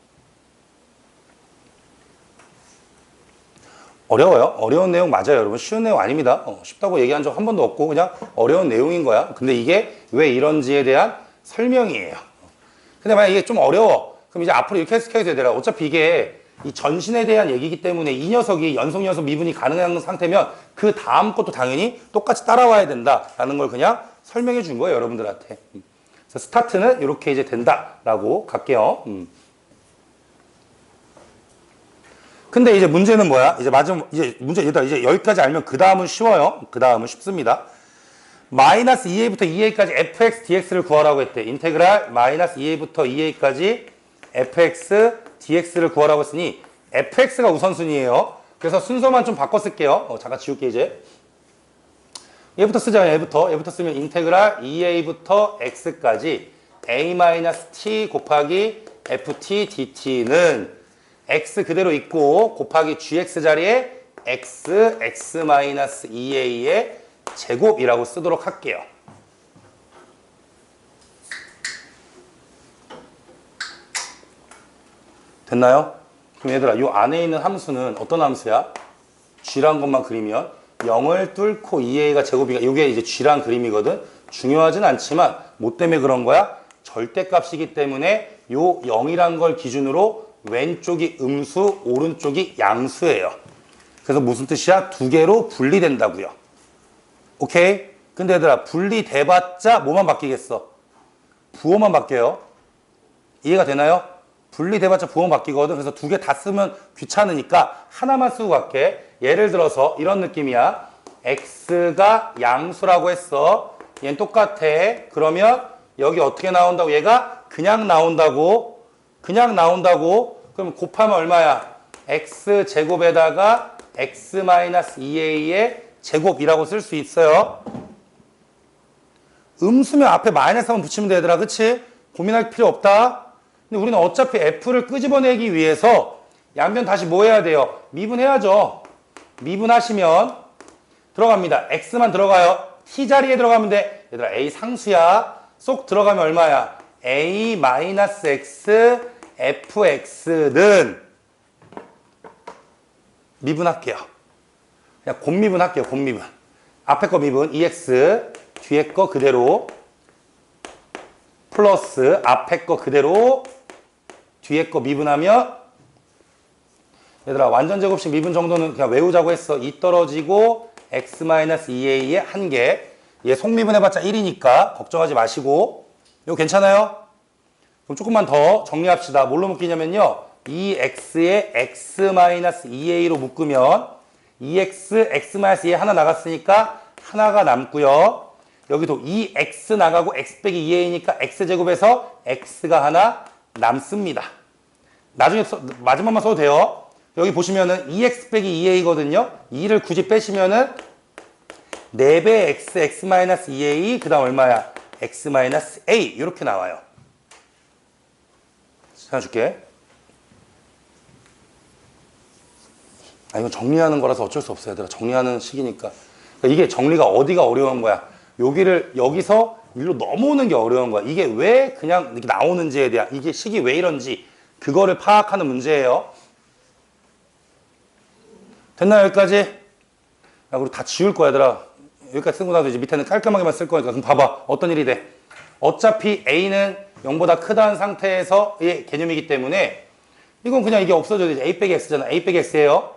[SPEAKER 1] 어려워요? 어려운 내용 맞아요, 여러분. 쉬운 내용 아닙니다. 쉽다고 얘기한 적 한 번도 없고 그냥 어려운 내용인 거야. 근데 이게 왜 이런지에 대한 설명이에요. 근데 만약 이게 좀 어려워. 그럼 이제 앞으로 이렇게 해석해야 되더라. 어차피 이게 이 전신에 대한 얘기이기 때문에 이 녀석이 연속 미분이 가능한 상태면 그 다음 것도 당연히 똑같이 따라와야 된다라는 걸 그냥 설명해 준 거예요, 여러분들한테. 그래서 스타트는 이렇게 이제 된다라고 갈게요. 근데 이제 문제는 뭐야? 이제 이제 문제 얘들아 이제 여기까지 알면 그 다음은 쉬워요. 그 다음은 쉽습니다. 마이너스 2a부터 2a까지 fx dx를 구하라고 했대. 인테그랄 마이너스 2a부터 2a까지 fx dx를 구하라고 했으니 fx가 우선순위예요. 그래서 순서만 좀 바꿔 쓸게요. 잠깐 지울게 이제. 얘부터 쓰자. 얘부터 쓰면 인테그랄 2a부터 x까지 a-t 곱하기 ft dt는 x 그대로 있고 곱하기 gx 자리에 x-2a의 제곱이라고 쓰도록 할게요. 됐나요? 그럼 얘들아 이 안에 있는 함수는 어떤 함수야? g란 것만 그리면 0을 뚫고 2a가 제곱이가 이게 이제 g란 그림이거든. 중요하진 않지만 뭐 때문에 그런 거야? 절대값이기 때문에 요 0이란 걸 기준으로 왼쪽이 음수, 오른쪽이 양수예요. 그래서 무슨 뜻이야? 두 개로 분리된다고요. 오케이? 근데 얘들아 분리돼봤자 뭐만 바뀌겠어? 부호만 바뀌어요. 이해가 되나요? 분리돼봤자 부호만 바뀌거든. 그래서 두 개 다 쓰면 귀찮으니까 하나만 쓰고 갈게. 예를 들어서 이런 느낌이야. x가 양수라고 했어. 얘는 똑같아. 그러면 여기 어떻게 나온다고? 얘가 그냥 나온다고. 그럼 곱하면 얼마야? x제곱에다가 x-2a의 제곱이라고 쓸 수 있어요. 음수면 앞에 마이너스 한번 붙이면 되더라. 그치? 고민할 필요 없다. 근데 우리는 어차피 f를 끄집어내기 위해서 양변 다시 뭐 해야 돼요? 미분해야죠. 미분하시면 들어갑니다. x만 들어가요. t 자리에 들어가면 돼. 얘들아 a 상수야. 쏙 들어가면 얼마야? a-x fx는 미분할게요. 그냥 곱미분 할게요. 곱미분. 앞에 거 미분 2x 뒤에 거 그대로 플러스 앞에 거 그대로 뒤에 거 미분하면 얘들아 완전 제곱식 미분 정도는 그냥 외우자고 했어. 2 떨어지고 x-2a의 1개. 얘 속미분 해봤자 1이니까 걱정하지 마시고. 이거 괜찮아요? 그럼 조금만 더 정리합시다. 뭘로 묶이냐면요. 2x에 x-2a로 묶으면 2x, x-2a 하나 나갔으니까 하나가 남고요. 여기도 2x 나가고 x 빼기 2a니까 x제곱에서 x가 하나 남습니다. 나중에 마지막만 써도 돼요. 여기 보시면은 2x 빼기 2a거든요. 2를 굳이 빼시면은 4배 x, x-2a 그 다음 얼마야? x-a 이렇게 나와요. 찾아줄게. 이건 정리하는 거라서 어쩔 수 없어요. 얘들아. 정리하는 식이니까. 그러니까 이게 정리가 어디가 어려운 거야? 여기를 여기서 일로 넘어오는 게 어려운 거야. 이게 왜 그냥 이렇게 나오는지에 대한 이게 식이 왜 이런지 그거를 파악하는 문제예요. 됐나요 여기까지? 야, 그리고 다 지울 거야 얘들아. 여기까지 쓰고 나서 이제 밑에는 깔끔하게만 쓸 거니까. 그럼 봐봐 어떤 일이 돼. 어차피 A는 0보다 크다는 상태에서의 개념이기 때문에 이건 그냥 이게 없어져야 되지. A 빼기 X잖아. A 빼기 X예요.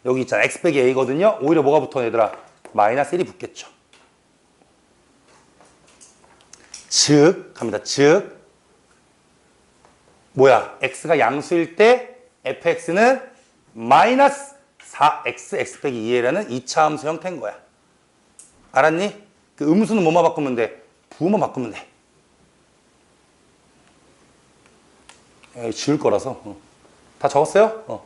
[SPEAKER 1] 여기 있잖아. X 빼기 A거든요. 오히려 뭐가 붙어 얘들아? 마이너스 1이 붙겠죠. 즉 갑니다. 즉 뭐야? X가 양수일 때 fx는 마이너스 4x x 빼기 2a라는 2차 함수 형태인 거야. 알았니? 그 음수는 뭐만 바꾸면 돼? 부호만 바꾸면 돼. 에이, 지울 거라서. 다 적었어요?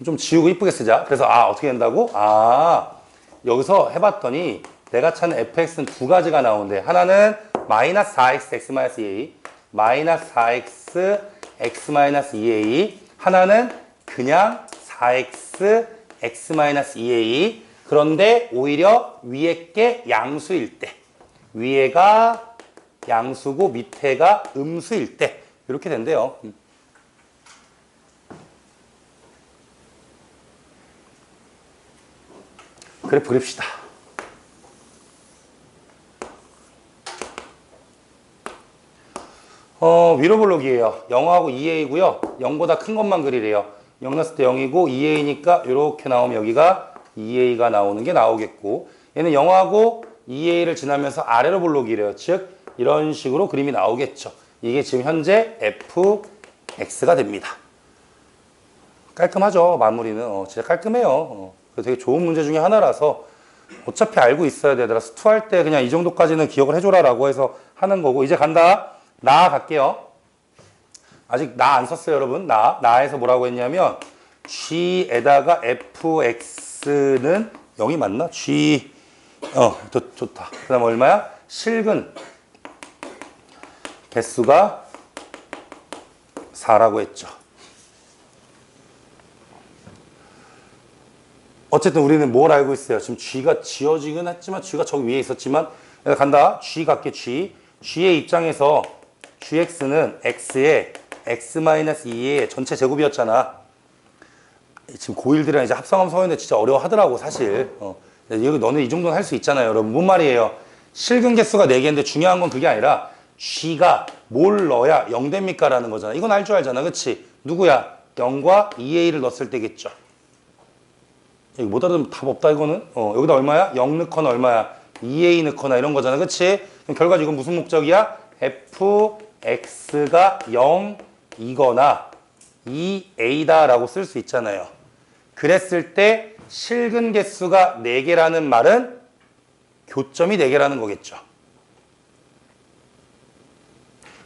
[SPEAKER 1] 좀 지우고 이쁘게 쓰자. 그래서 어떻게 된다고? 여기서 해봤더니 내가 찾는 fx는 두 가지가 나오는데 하나는 마이너스 4x x 마이너스 2a 마이너스 4x x 마이너스 2a 하나는 그냥 4x x 마이너스 2a 그런데 오히려 위에 게 양수일 때 위에가 양수고 밑에가 음수일 때 이렇게 된대요. 그래프 그립시다. 위로 볼록이에요. 0하고 2a고요. 0보다 큰 것만 그리래요. 0 넣었을 때 0이고 2a니까 이렇게 나오면 여기가 2a가 나오는 게 나오겠고 얘는 0하고 2a를 지나면서 아래로 볼록이래요. 즉 이런 식으로 그림이 나오겠죠. 이게 지금 현재 fx가 됩니다. 깔끔하죠. 마무리는 진짜 깔끔해요. 되게 좋은 문제 중에 하나라서 어차피 알고 있어야 되더라. 스투할 때 그냥 이 정도까지는 기억을 해줘라 라고 해서 하는 거고 이제 간다. 나 갈게요. 아직 나 안 썼어요 여러분. 나에서 뭐라고 했냐면 g에다가 fx는 0이 맞나? g 좋다. 그 다음 얼마야? 실근 개수가 4라고 했죠. 어쨌든 우리는 뭘 알고 있어요? 지금 g가 지어지긴 했지만 g가 저기 위에 있었지만 내가 간다. g 갈게 g. g의 입장에서 gx는 x의 x-2의 전체 제곱이었잖아. 지금 고1들이랑 이제 합성함수 하는데 진짜 어려워하더라고 사실. 여기 너네 이 정도는 할 수 있잖아요 여러분. 뭔 말이에요? 실근 개수가 4개인데 중요한 건 그게 아니라 g가 뭘 넣어야 0 됩니까? 라는 거잖아. 이건 알 줄 알잖아. 그치? 누구야? 0과 2a를 넣었을 때겠죠. 여기 못 알아두면 답 없다 이거는. 여기다 얼마야? 0 넣거나 얼마야? 2a 넣거나 이런 거잖아. 그치? 그럼 결과적으로 이건 무슨 목적이야? fx가 0이거나 2a다 라고 쓸 수 있잖아요. 그랬을 때 실근 개수가 4개라는 말은 교점이 4개라는 거겠죠.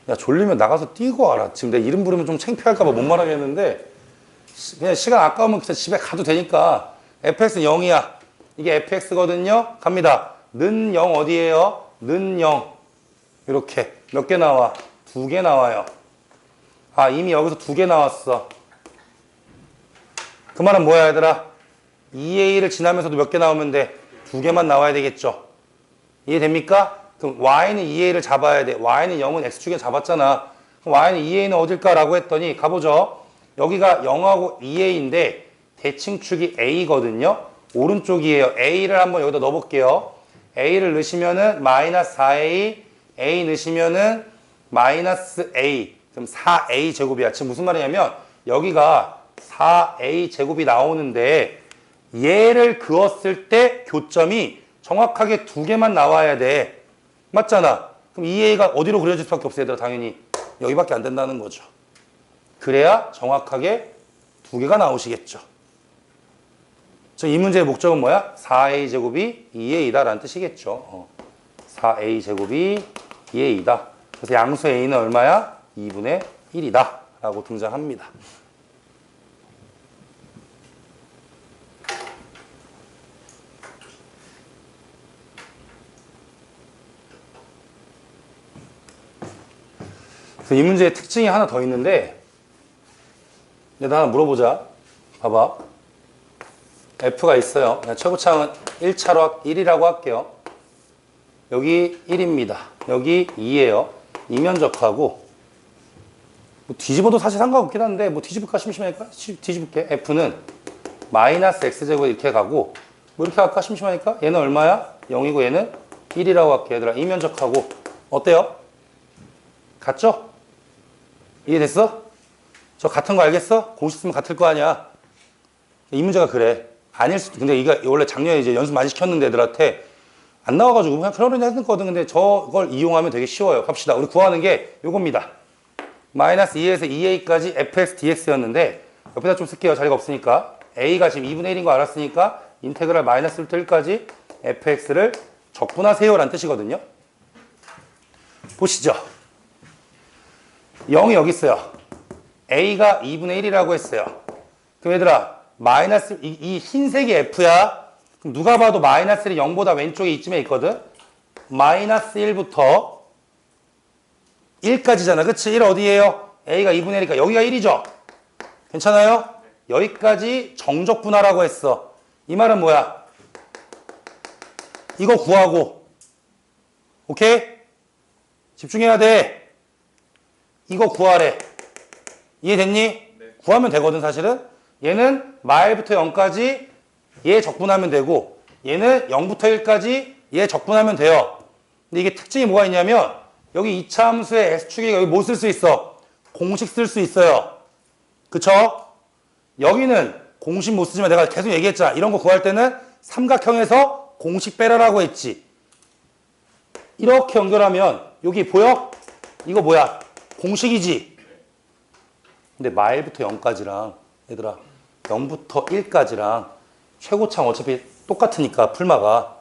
[SPEAKER 1] 야 졸리면 나가서 뛰고 와라. 지금 내 이름 부르면 좀 창피할까 봐 못 말하겠는데 그냥 시간 아까우면 그냥 집에 가도 되니까 fx는 0이야. 이게 fx거든요. 갑니다. 는 0 어디에요? 는 0 이렇게 몇 개 나와? 2개 나와요. 이미 여기서 2개 나왔어. 그 말은 뭐야 얘들아? 2a를 지나면서도 몇 개 나오면 돼? 2개만 나와야 되겠죠. 이해됩니까? 그럼 y는 2a를 잡아야 돼. y는 0은 x축에 잡았잖아. 그럼 y는 2a는 어딜까라고 했더니 가보죠. 여기가 0하고 2a인데 대칭축이 a거든요. 오른쪽이에요. a를 한번 여기다 넣어볼게요. a를 넣으시면은 마이너스 4a, a 넣으시면은 마이너스 a. 그럼 4a 제곱이야. 지금 무슨 말이냐면 여기가 4a 제곱이 나오는데 얘를 그었을 때 교점이 정확하게 2개만 나와야 돼. 맞잖아. 그럼 2a가 어디로 그려질 수밖에 없어요. 얘들아 당연히 여기밖에 안 된다는 거죠. 그래야 정확하게 2개가 나오시겠죠. 이 문제의 목적은 뭐야? 4a 제곱이 2a이다 라는 뜻이겠죠. 4a 제곱이 2a이다. 그래서 양수 a는 얼마야? 2분의 1이다 라고 등장합니다. 그래서 이 문제의 특징이 하나 더 있는데 일단 하나 물어보자. 봐봐. f가 있어요. 그냥 최고차항은 1이라고 할게요. 여기 1입니다. 여기 2예요. 이면적하고 뭐 뒤집어도 사실 상관없긴 한데 뭐 뒤집을까 심심하니까 뒤집을게. F는 마이너스 X제곱 이렇게 가고 뭐 이렇게 할까 심심하니까 얘는 얼마야? 0이고 얘는 1이라고 할게. 얘들아 이면적하고 어때요? 같죠? 이해됐어? 저 같은 거 알겠어? 공식 쓰면 같을 거 아니야. 이 문제가 그래. 아닐 수도. 근데 이거 원래 작년에 이제 연습 많이 시켰는데 애들한테 안 나와가지고 그냥 그러려니 했거든. 근데 저걸 이용하면 되게 쉬워요. 갑시다. 우리 구하는 게 요겁니다. 마이너스 2에서 2a까지 fx dx였는데 옆에다 좀 쓸게요. 자리가 없으니까. a가 지금 2분의 1인 거 알았으니까 인테그랄 마이너스 1부터 1까지 fx를 적분하세요 라는 뜻이거든요. 보시죠. 0이 여기 있어요. a가 2분의 1이라고 했어요. 그럼 얘들아 마이너스 이 흰색이 f야. 그럼 누가 봐도 마이너스 1이 0보다 왼쪽에 이쯤에 있거든. 마이너스 1부터 1까지잖아. 그치? 1 어디예요? a가 2분의 1이니까 여기가 1이죠? 괜찮아요? 여기까지 정적분하라고 했어. 이 말은 뭐야? 이거 구하고 오케이? 집중해야 돼. 이거 구하래. 이해됐니? 네. 구하면 되거든 사실은. 얘는 마일부터 0까지 얘 적분하면 되고 얘는 0부터 1까지 얘 적분하면 돼요. 근데 이게 특징이 뭐가 있냐면 여기 이차함수의 S축이 여기 뭐 쓸 수 있어? 공식 쓸 수 있어요. 그쵸? 여기는 공식 못 쓰지만 내가 계속 얘기했잖아. 이런 거 구할 때는 삼각형에서 공식 빼라라고 했지. 이렇게 연결하면 여기 보여? 이거 뭐야? 공식이지? 근데 마일부터 0까지랑 얘들아 0부터 1까지랑 최고참 어차피 똑같으니까 풀마가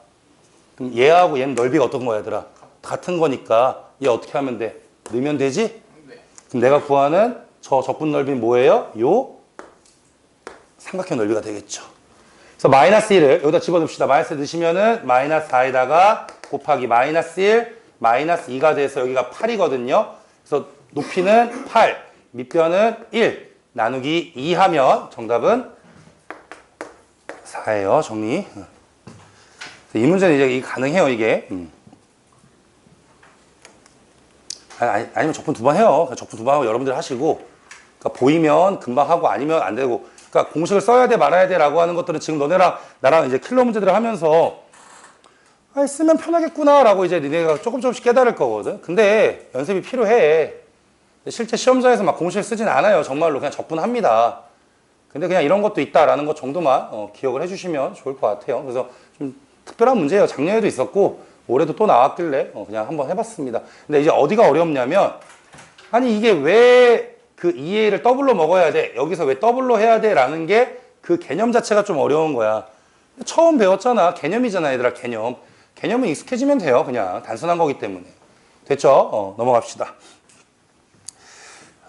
[SPEAKER 1] 그럼 얘하고 얘는 넓이가 어떤 거야 얘들아? 같은 거니까 얘 어떻게 하면 돼? 넣으면 되지? 네. 그럼 내가 구하는 저 적분 넓이는 뭐예요? 요 삼각형 넓이가 되겠죠. 그래서 마이너스 1을 여기다 집어넣읍시다. 마이너스 넣으시면은 마이너스 4에다가 곱하기 마이너스 1 마이너스 2가 돼서 여기가 8이거든요. 그래서 높이는 8 밑변은 1 나누기 2 하면 정답은 4예요. 정리. 이 문제는 이제 가능해요. 이게. 아니면 적분 두 번 해요. 적분 두 번 하고 여러분들 하시고 그러니까 보이면 금방 하고 아니면 안 되고 그러니까 공식을 써야 돼 말아야 돼 라고 하는 것들은 지금 너네랑 나랑 이제 킬러 문제들을 하면서 쓰면 편하겠구나 라고 이제 니네가 조금씩 깨달을 거거든. 근데 연습이 필요해. 실제 시험장에서 막 공식을 쓰진 않아요. 정말로 그냥 적분합니다. 근데 그냥 이런 것도 있다라는 것 정도만 기억을 해주시면 좋을 것 같아요. 그래서 좀 특별한 문제예요. 작년에도 있었고 올해도 또 나왔길래 그냥 한번 해봤습니다. 근데 이제 어디가 어렵냐면 아니 이게 왜 그 2a를 더블로 먹어야 돼? 여기서 왜 더블로 해야 돼? 라는 게 그 개념 자체가 좀 어려운 거야. 처음 배웠잖아. 개념이잖아 얘들아. 개념은 익숙해지면 돼요. 그냥 단순한 거기 때문에. 됐죠? 넘어갑시다.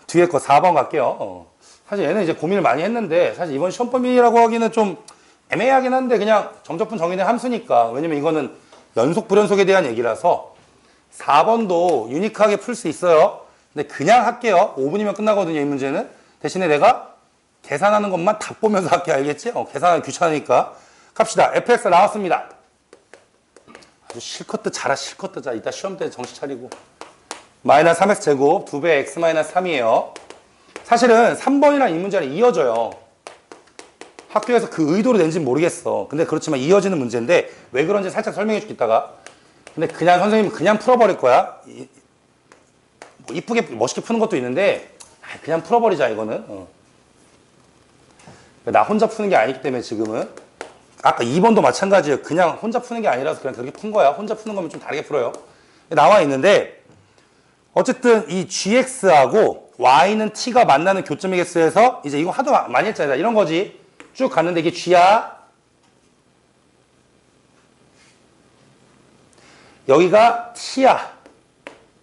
[SPEAKER 1] 뒤에 거 4번 갈게요. 사실 얘는 이제 고민을 많이 했는데 사실 이번 시험 범위라고 하기는 좀 애매하긴 한데 그냥 정적분 정의된 함수니까. 왜냐면 이거는 연속 불연속에 대한 얘기라서 4번도 유니크하게 풀 수 있어요. 근데 그냥 할게요. 5분이면 끝나거든요. 이 문제는. 대신에 내가 계산하는 것만 다 보면서 할게. 알겠지? 계산하기 귀찮으니까. 갑시다. fx 나왔습니다. 아주 실컷 잘하 실컷 자. 이따 시험 때 정신 차리고. 마이너스 3x 제곱 2배 x 마이너스 3이에요. 사실은 3번이랑 이 문제는 이어져요. 학교에서 그 의도로 낸지는 모르겠어. 근데 그렇지만 이어지는 문제인데 왜 그런지 살짝 설명해 줄게 이따가. 근데 그냥 선생님은 그냥 풀어버릴 거야. 뭐 이쁘게 멋있게 푸는 것도 있는데 그냥 풀어버리자 이거는. 나 혼자 푸는 게 아니기 때문에 지금은. 아까 2번도 마찬가지예요. 그냥 혼자 푸는 게 아니라서 그냥 그렇게 푼 거야. 혼자 푸는 거면 좀 다르게 풀어요. 나와 있는데 어쨌든 이 gx하고 y는 t가 만나는 교점이겠어 해서 이제 이거 하도 많이 했잖아. 이런 거지. 쭉 갔는데 이게 g야. 여기가 t야.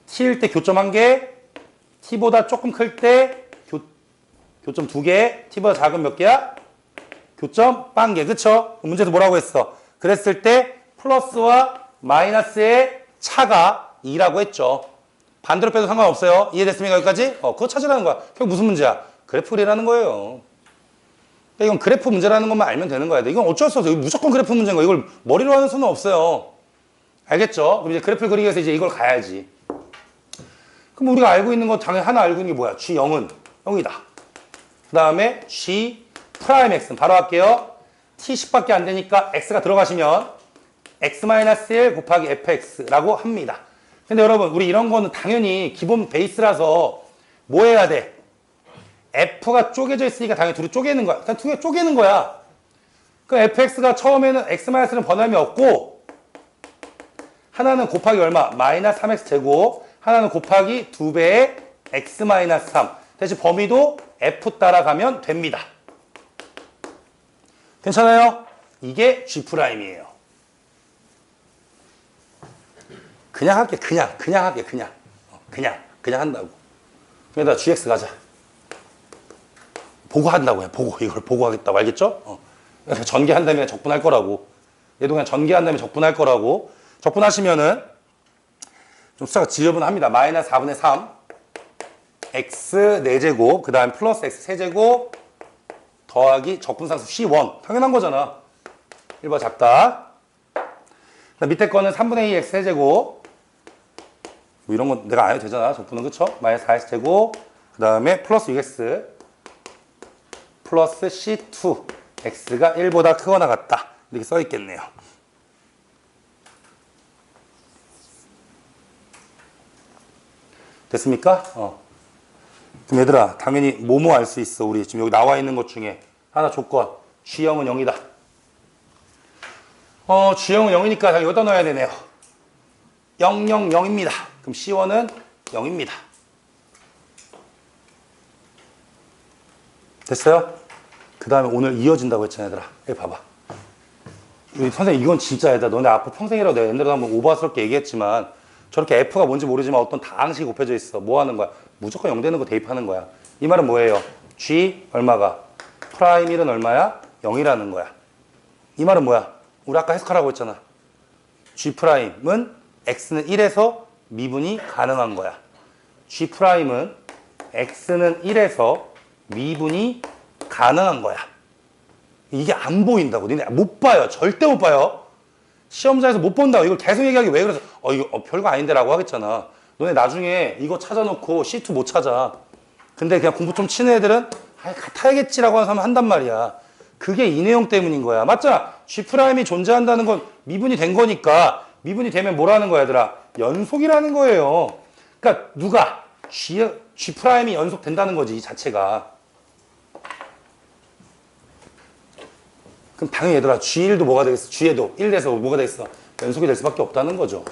[SPEAKER 1] t일 때 교점 1개, t보다 조금 클 때 교점 2개, t보다 작은 몇 개야? 교점 1개. 그쵸? 문제에서 뭐라고 했어? 그랬을 때 플러스와 마이너스의 차가 2라고 했죠. 반대로 빼도 상관없어요. 이해됐습니까? 여기까지? 그거 찾으라는 거야. 결국 무슨 문제야? 그래프 그리라는 거예요. 그러니까 이건 그래프 문제라는 것만 알면 되는 거야. 이건 어쩔 수 없어. 이건 무조건 그래프 문제인 거야. 이걸 머리로 하는 수는 없어요. 알겠죠? 그럼 이제 그래프를 그리기 위해서 이제 이걸 가야지. 그럼 우리가 알고 있는 거 당연히 하나 알고 있는 게 뭐야? G0은 0이다. 그 다음에 G 프라임 X는 바로 할게요. T10밖에 안 되니까 X가 들어가시면 X-1 곱하기 fx라고 합니다. 근데 여러분 우리 이런 거는 당연히 기본 베이스라서 뭐 해야 돼? F가 쪼개져 있으니까 당연히 둘이 쪼개는 거야. 그냥 두 개 쪼개는 거야. 그럼 fx가 처음에는 x-는 번함이 없고 하나는 곱하기 얼마? 마이너스 3x 제곱 하나는 곱하기 2배의 x-3 대신 범위도 f 따라가면 됩니다. 괜찮아요? 이게 G'이에요. 그냥 할게. 그냥 할게. 그냥 한다고. 그러다 GX 가자. 보고 한다고 해. 이걸 보고 하겠다고. 알겠죠? 그냥 전개한 다음에 적분할 거라고. 얘도 그냥 전개한 다음에 적분할 거라고. 적분하시면은 좀 숫자가 지저분합니다. 마이너스 4분의 3 x 4제곱 그 다음 플러스 x 세제곱 더하기 적분상수 C1 당연한 거잖아. 1번 작다. 밑에 거는 3분의 2 x 세제곱 뭐 이런 건 내가 안 해도 되잖아. 적분은 그쵸? 마이너스 4x 제곱 그 다음에 플러스 6x 플러스 C2 x가 1보다 크거나 같다. 이렇게 써 있겠네요. 됐습니까? 그럼 얘들아 당연히 뭐뭐 알 수 있어. 우리 지금 여기 나와 있는 것 중에 하나 조건 G형은 0이다. G형은 0이니까 당연히 여기다 넣어야 되네요. 0, 0, 0입니다. 그럼 C1은 0입니다. 됐어요? 그 다음에 오늘 이어진다고 했잖아 얘들아. 여기 봐봐. 우리 선생님 이건 진짜 얘들아 너네 앞으로 평생이라고 내가 옛날에 한번 오버스럽게 얘기했지만 저렇게 F가 뭔지 모르지만 어떤 다항식이 곱해져 있어. 뭐 하는 거야? 무조건 0 되는 거 대입하는 거야. 이 말은 뭐예요? G 얼마가? 프라임 1은 얼마야? 0이라는 거야. 이 말은 뭐야? 우리 아까 해석하라고 했잖아. G 프라임은 X는 1에서 미분이 가능한 거야. G 프라임은 X는 1에서 미분이 가능한 거야. 이게 안 보인다고. 니네 못 봐요. 절대 못 봐요. 시험장에서 못 본다고. 이걸 계속 얘기하기 왜 그래서 이거 별거 아닌데 라고 하겠잖아. 너네 나중에 이거 찾아놓고 C2 못 찾아. 근데 그냥 공부 좀 치는 애들은 같아야겠지라고 하는 사람 한단 말이야. 그게 이 내용 때문인 거야. 맞잖아. G'이 존재한다는 건 미분이 된 거니까 미분이 되면 뭐라는 거야 얘들아? 연속이라는 거예요. 그러니까 누가? G'이 연속된다는 거지 이 자체가. 그럼 당연히 얘들아 G1도 뭐가 되겠어? G에도 1 돼서 뭐가 되겠어? 연속이 될 수밖에 없다는 거죠.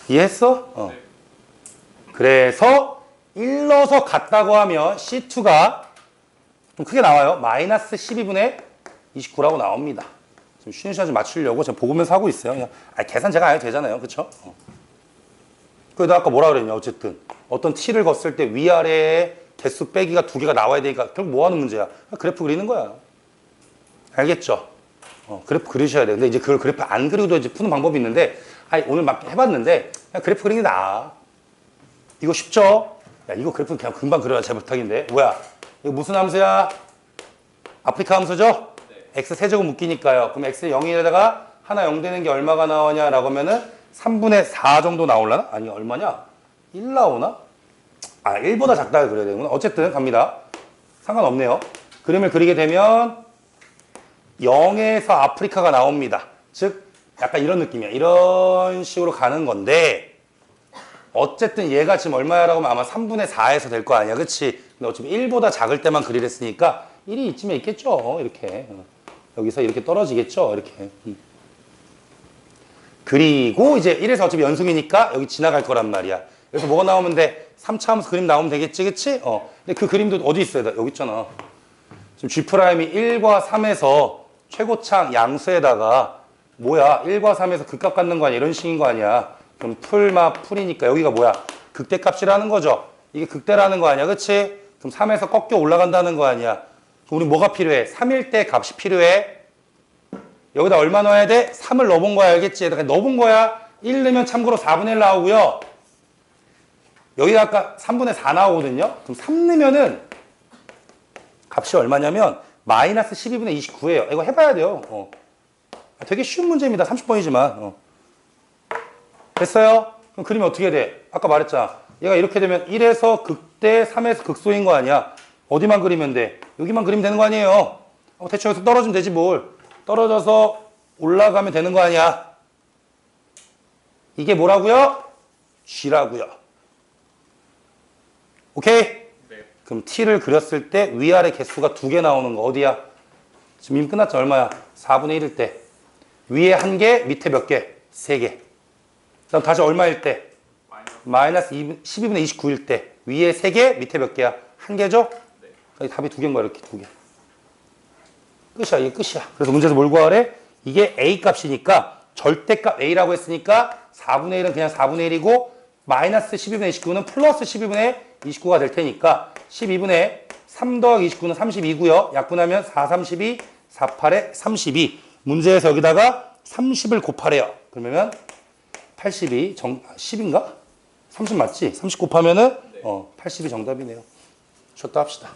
[SPEAKER 1] 이해했어? 네. 그래서 1 넣어서 같다고 하면 C2가 좀 크게 나와요. 마이너스 12분의 29라고 나옵니다. 지금 쉬는 시간 좀 맞추려고 제가 보면서 하고 있어요. 그냥 계산 제가 안 해도 되잖아요. 그쵸? 그래도 아까 뭐라 그랬냐 어쨌든 어떤 T를 걷을 때 위아래에 개수 빼기가 2개가 나와야 되니까 결국 뭐 하는 문제야? 그래프 그리는 거야. 알겠죠? 그래프 그리셔야 돼. 근데 이제 그걸 그래프 안 그리고도 이제 푸는 방법이 있는데 오늘 막 해봤는데 그냥 그래프 그리는 게 나아. 이거 쉽죠? 야 이거 그래프 그냥 금방 그려야 제 부탁인데. 뭐야? 이거 무슨 함수야? 아프리카 함수죠? 네. x 세제곱 묶이니까요. 그럼 x 0에다가 하나 0 되는 게 얼마가 나오냐라고 하면은 3분의 4 정도 나올라나? 아니 얼마냐? 1 나오나? 1보다 작다고 그려야 되는구나. 어쨌든 갑니다. 상관없네요. 그림을 그리게 되면 0에서 아프리카가 나옵니다. 즉 약간 이런 느낌이야. 이런 식으로 가는 건데 어쨌든 얘가 지금 얼마야라고 하면 아마 3분의 4에서 될 거 아니야. 그치? 근데 어차피 1보다 작을 때만 그리랬으니까 1이 이쯤에 있겠죠. 이렇게. 여기서 이렇게 떨어지겠죠. 이렇게. 그리고 이제 1에서 어차피 연속이니까 여기 지나갈 거란 말이야. 그래서 뭐가 나오면 돼? 3차 함수 그림 나오면 되겠지, 그치? 근데 그 그림도 어디 있어요? 여기 있잖아. 지금 G'이 1과 3에서 최고창 양수에다가 뭐야? 1과 3에서 극값 갖는 거 아니야? 이런 식인 거 아니야? 그럼 풀이니까 여기가 뭐야? 극대값이라는 거죠. 이게 극대라는 거 아니야, 그치? 그럼 3에서 꺾여 올라간다는 거 아니야? 그럼 우리 뭐가 필요해? 3일 때 값이 필요해? 여기다 얼마 넣어야 돼? 3을 넣어본 거야, 알겠지? 넣어본 거야. 1 넣으면 참고로 4분의 1 나오고요. 여기가 아까 3분의 4 나오거든요. 그럼 3 넣으면은 값이 얼마냐면 마이너스 12분의 29예요. 이거 해봐야 돼요. 되게 쉬운 문제입니다. 30번이지만. 됐어요? 그럼 그림이 어떻게 돼? 아까 말했잖아. 얘가 이렇게 되면 1에서 극대, 3에서 극소인 거 아니야? 어디만 그리면 돼? 여기만 그리면 되는 거 아니에요? 대충 여기서 떨어지면 되지 뭘. 떨어져서 올라가면 되는 거 아니야? 이게 뭐라고요? G라고요. 오케이?
[SPEAKER 2] 네.
[SPEAKER 1] 그럼 T를 그렸을 때 위아래 개수가 2개 나오는 거 어디야? 지금 이미 끝났죠? 얼마야? 4분의 1일 때. 위에 1개, 밑에 몇 개? 3개. 그럼 다시 얼마일 때? 마이너스 12분의 29일 때. 위에 3개, 밑에 몇 개야? 1개죠?
[SPEAKER 2] 네.
[SPEAKER 1] 답이 2개인 거야, 이렇게 2개. 끝이야, 이게 끝이야. 그래서 문제에서 뭘 구하래? 이게 A 값이니까 절대값 A라고 했으니까 4분의 1은 그냥 4분의 1이고 마이너스 12분의 29는 플러스 12분의 29가 될 테니까 12분의 3 더하기 29는 32고요. 약분하면 4, 32, 4, 8에 32. 문제에서 여기다가 30을 곱하래요. 그러면 82, 10인가? 30 맞지? 30 곱하면은 80이 정답이네요. 쉬었다 합시다.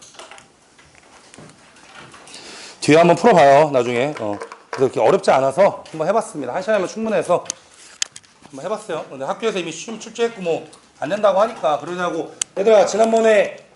[SPEAKER 1] 뒤에 한번 풀어봐요. 나중에. 그렇게 어렵지 않아서 한번 해봤습니다. 1시간이면 충분해서 한번 해봤어요. 근데 학교에서 이미 시험 출제했고 뭐 안 된다고 하니까 그러냐고. 얘들아 지난번에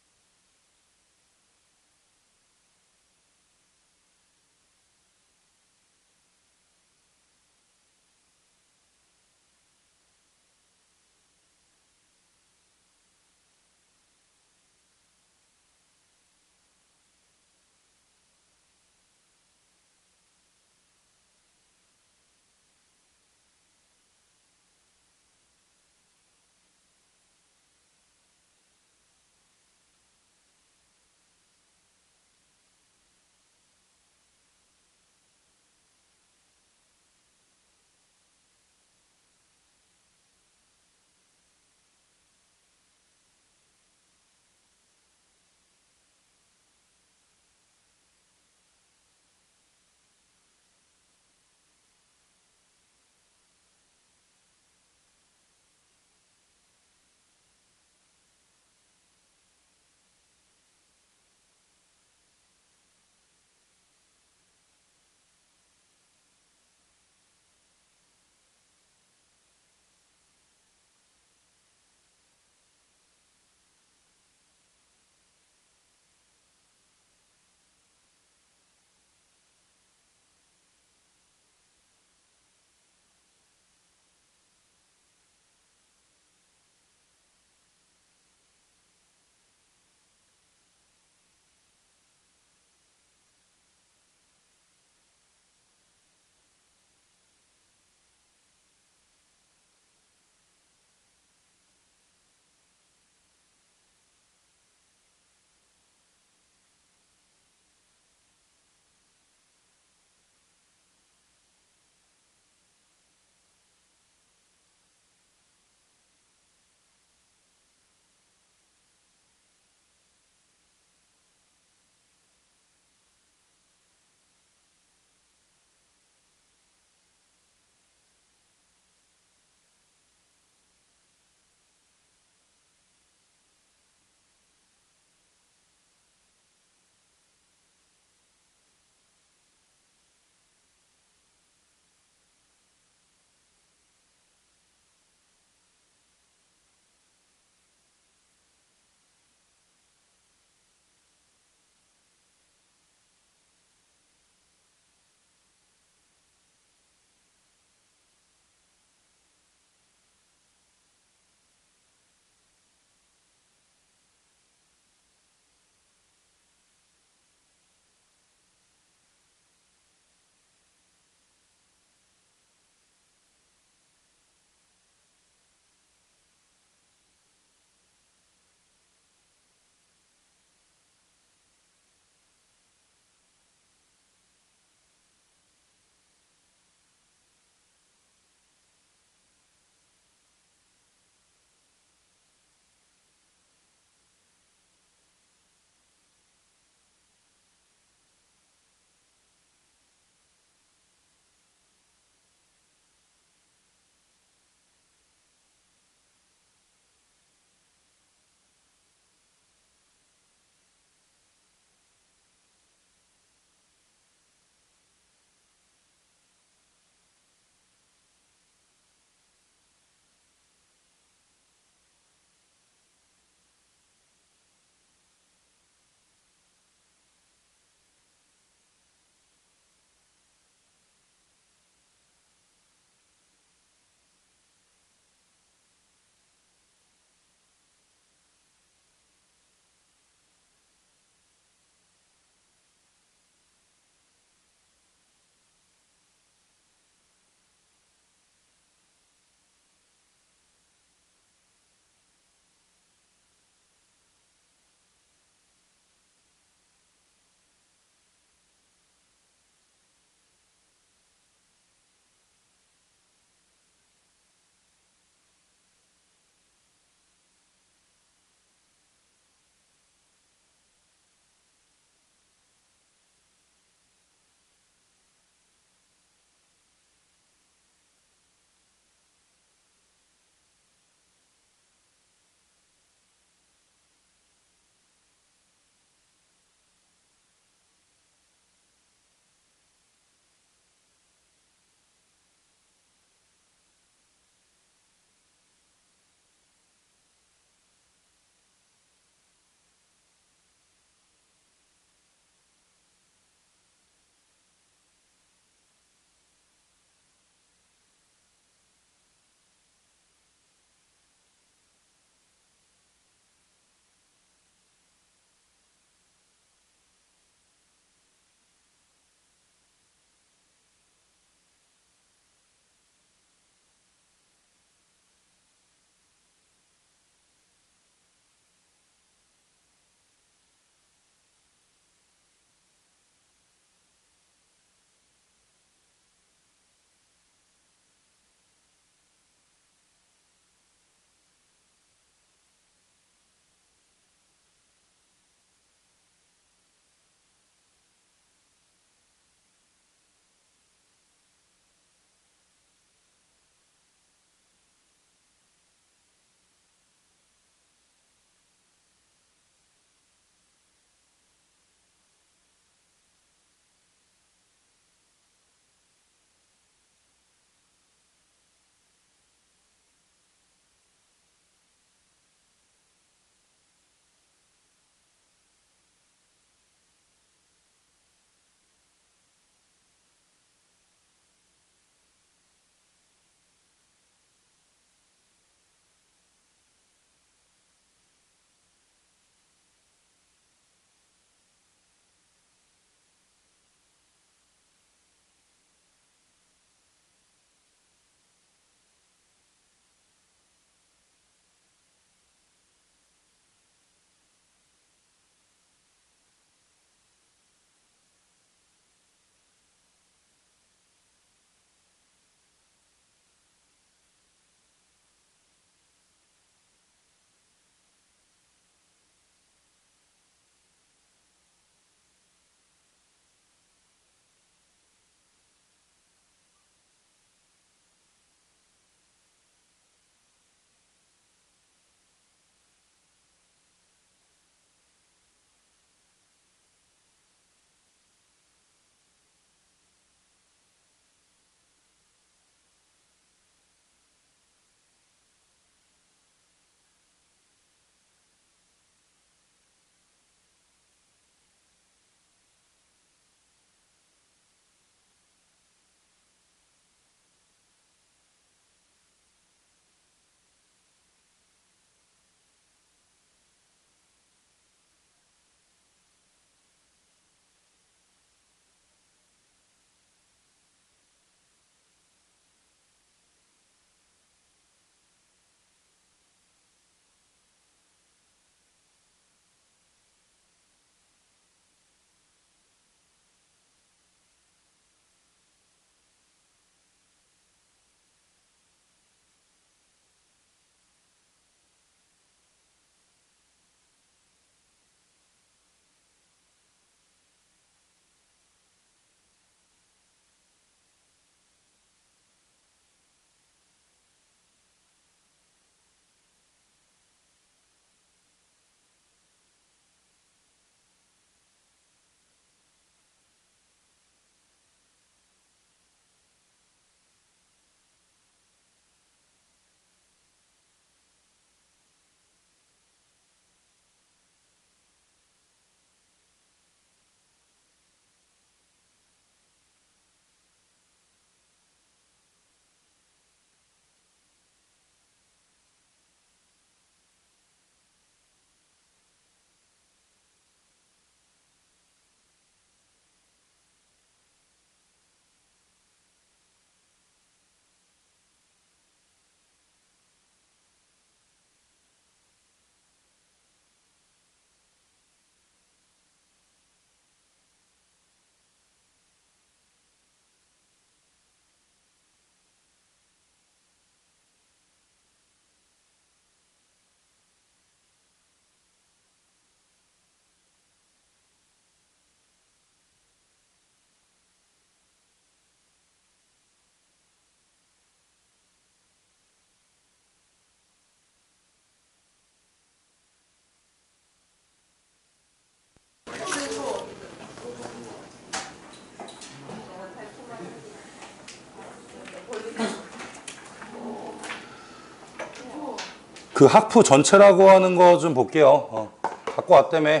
[SPEAKER 1] 그 학부 전체라고 하는 거 좀 볼게요. 갖고 왔다며.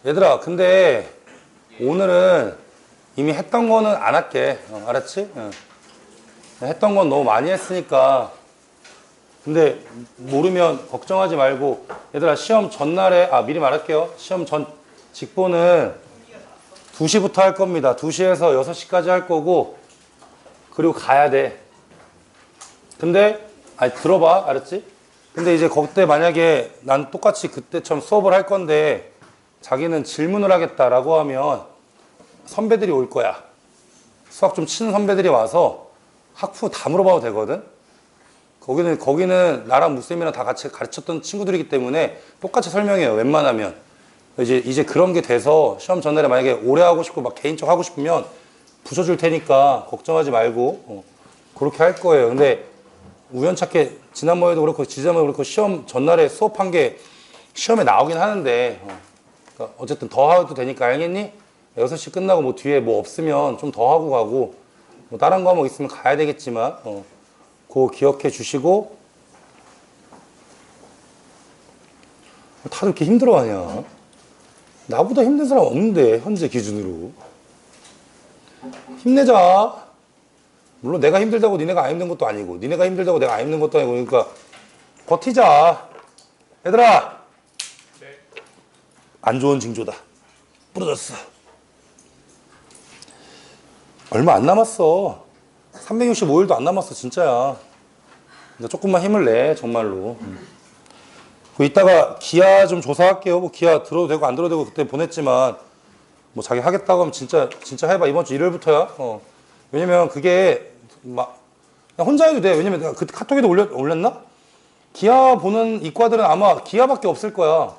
[SPEAKER 1] 얘들아, 근데 오늘은 이미 했던 거는 안 할게. 알았지? 했던 건 너무 많이 했으니까. 근데 모르면 걱정하지 말고. 얘들아, 시험 전날에, 미리 말할게요. 시험 전 직보는 2시부터 할 겁니다. 2시에서 6시까지 할 거고, 그리고 가야 돼. 근데, 들어봐. 알았지? 근데 이제 그때 만약에 난 똑같이 그때처럼 수업을 할 건데, 자기는 질문을 하겠다라고 하면 선배들이 올 거야. 수학 좀 치는 선배들이 와서 학부 다 물어봐도 되거든? 거기는 나랑 무쌤이랑 다 같이 가르쳤던 친구들이기 때문에 똑같이 설명해요. 웬만하면. 이제 그런 게 돼서 시험 전날에 만약에 오래 하고 싶고 막 개인적 하고 싶으면 붙여줄 테니까 걱정하지 말고 그렇게 할 거예요. 근데 우연찮게 지난번에도 그렇고 지난번에도 그렇고 시험 전날에 수업한 게 시험에 나오긴 하는데 그러니까 어쨌든 더 해도 되니까 알겠니? 6시 끝나고 뭐 뒤에 뭐 없으면 좀 더 하고 가고 뭐 다른 거 뭐 있으면 가야 되겠지만 그거 기억해 주시고. 다들 이렇게 힘들어하냐? 나보다 힘든 사람 없는데 현재 기준으로. 힘내자. 물론 내가 힘들다고 니네가 안 힘든 것도 아니고 니네가 힘들다고 내가 안 힘든 것도 아니고 그러니까 버티자. 얘들아. 네. 안 좋은 징조다. 부러졌어. 얼마 안 남았어. 365일도 안 남았어 진짜야. 조금만 힘을 내 정말로. 이따가 기아 좀 조사할게요. 뭐 기아 들어도 되고 안 들어도 되고 그때 보냈지만 뭐 자기 하겠다고 하면 진짜 해봐. 이번 주 일요일부터야. 왜냐면 그게 막 그냥 혼자 해도 돼. 왜냐면 내가 그때 카톡에도 올렸나? 기아 보는 이과들은 아마 기아밖에 없을 거야.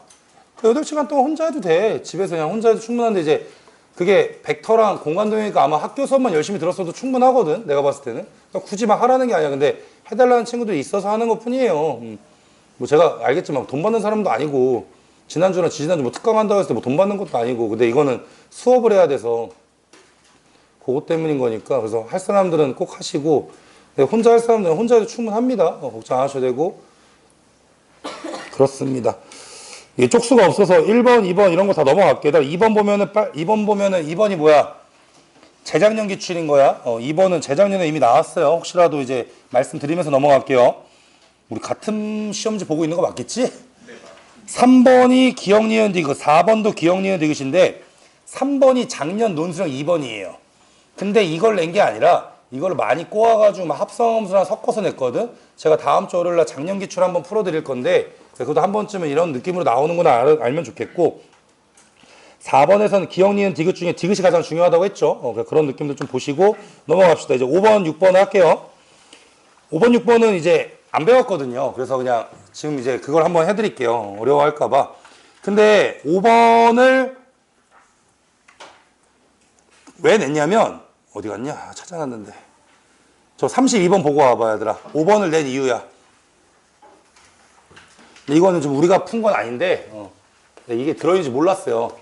[SPEAKER 1] 8시간 동안 혼자 해도 돼. 집에서 그냥 혼자 해도 충분한데 이제 그게 벡터랑 공간동이니까 아마 학교 수업만 열심히 들었어도 충분하거든. 내가 봤을 때는. 그러니까 굳이 막 하라는 게 아니야. 근데 해달라는 친구들이 있어서 하는 것 뿐이에요. 뭐 제가 알겠지만 돈 받는 사람도 아니고 지난주나 지지난주 뭐 특강 한다고 했을 때 뭐 돈 받는 것도 아니고 근데 이거는 수업을 해야 돼서 그것 때문인 거니까 그래서 할 사람들은 꼭 하시고 혼자 할 사람들은 혼자 해도 충분합니다. 걱정 안 하셔도 되고 그렇습니다. 이게 쪽수가 없어서 1번, 2번 이런 거 다 넘어갈게요. 2번 보면은 2번이 뭐야? 재작년 기출인 거야. 2번은 재작년에 이미 나왔어요. 혹시라도 이제 말씀드리면서 넘어갈게요. 우리 같은 시험지 보고 있는 거 맞겠지? 3번이 기억, 니은, 디귿, 4번도 기억, 니은, 디귿인데 3번이 작년 논술형 2번이에요. 근데 이걸 낸 게 아니라 이걸 많이 꼬아가지고 막 합성함수랑 섞어서 냈거든. 제가 다음 주 월요일날 작년 기출 한번 풀어드릴 건데 그것도 한 번쯤은 이런 느낌으로 나오는구나 알면 좋겠고 4번에서는 기억, 니은, 디귿 중에 디귿이 가장 중요하다고 했죠. 그런 느낌도 좀 보시고 넘어갑시다. 이제 5번, 6번 할게요. 5번, 6번은 이제 안 배웠거든요. 그래서 그냥 지금 이제 그걸 한번 해드릴게요. 어려워할까봐. 근데 5번을 왜 냈냐면 어디 갔냐? 찾아놨는데 저 32번 보고 와봐 얘들아. 5번을 낸 이유야. 근데 이거는 좀 우리가 푼 건 아닌데 이게 들어있는지 몰랐어요.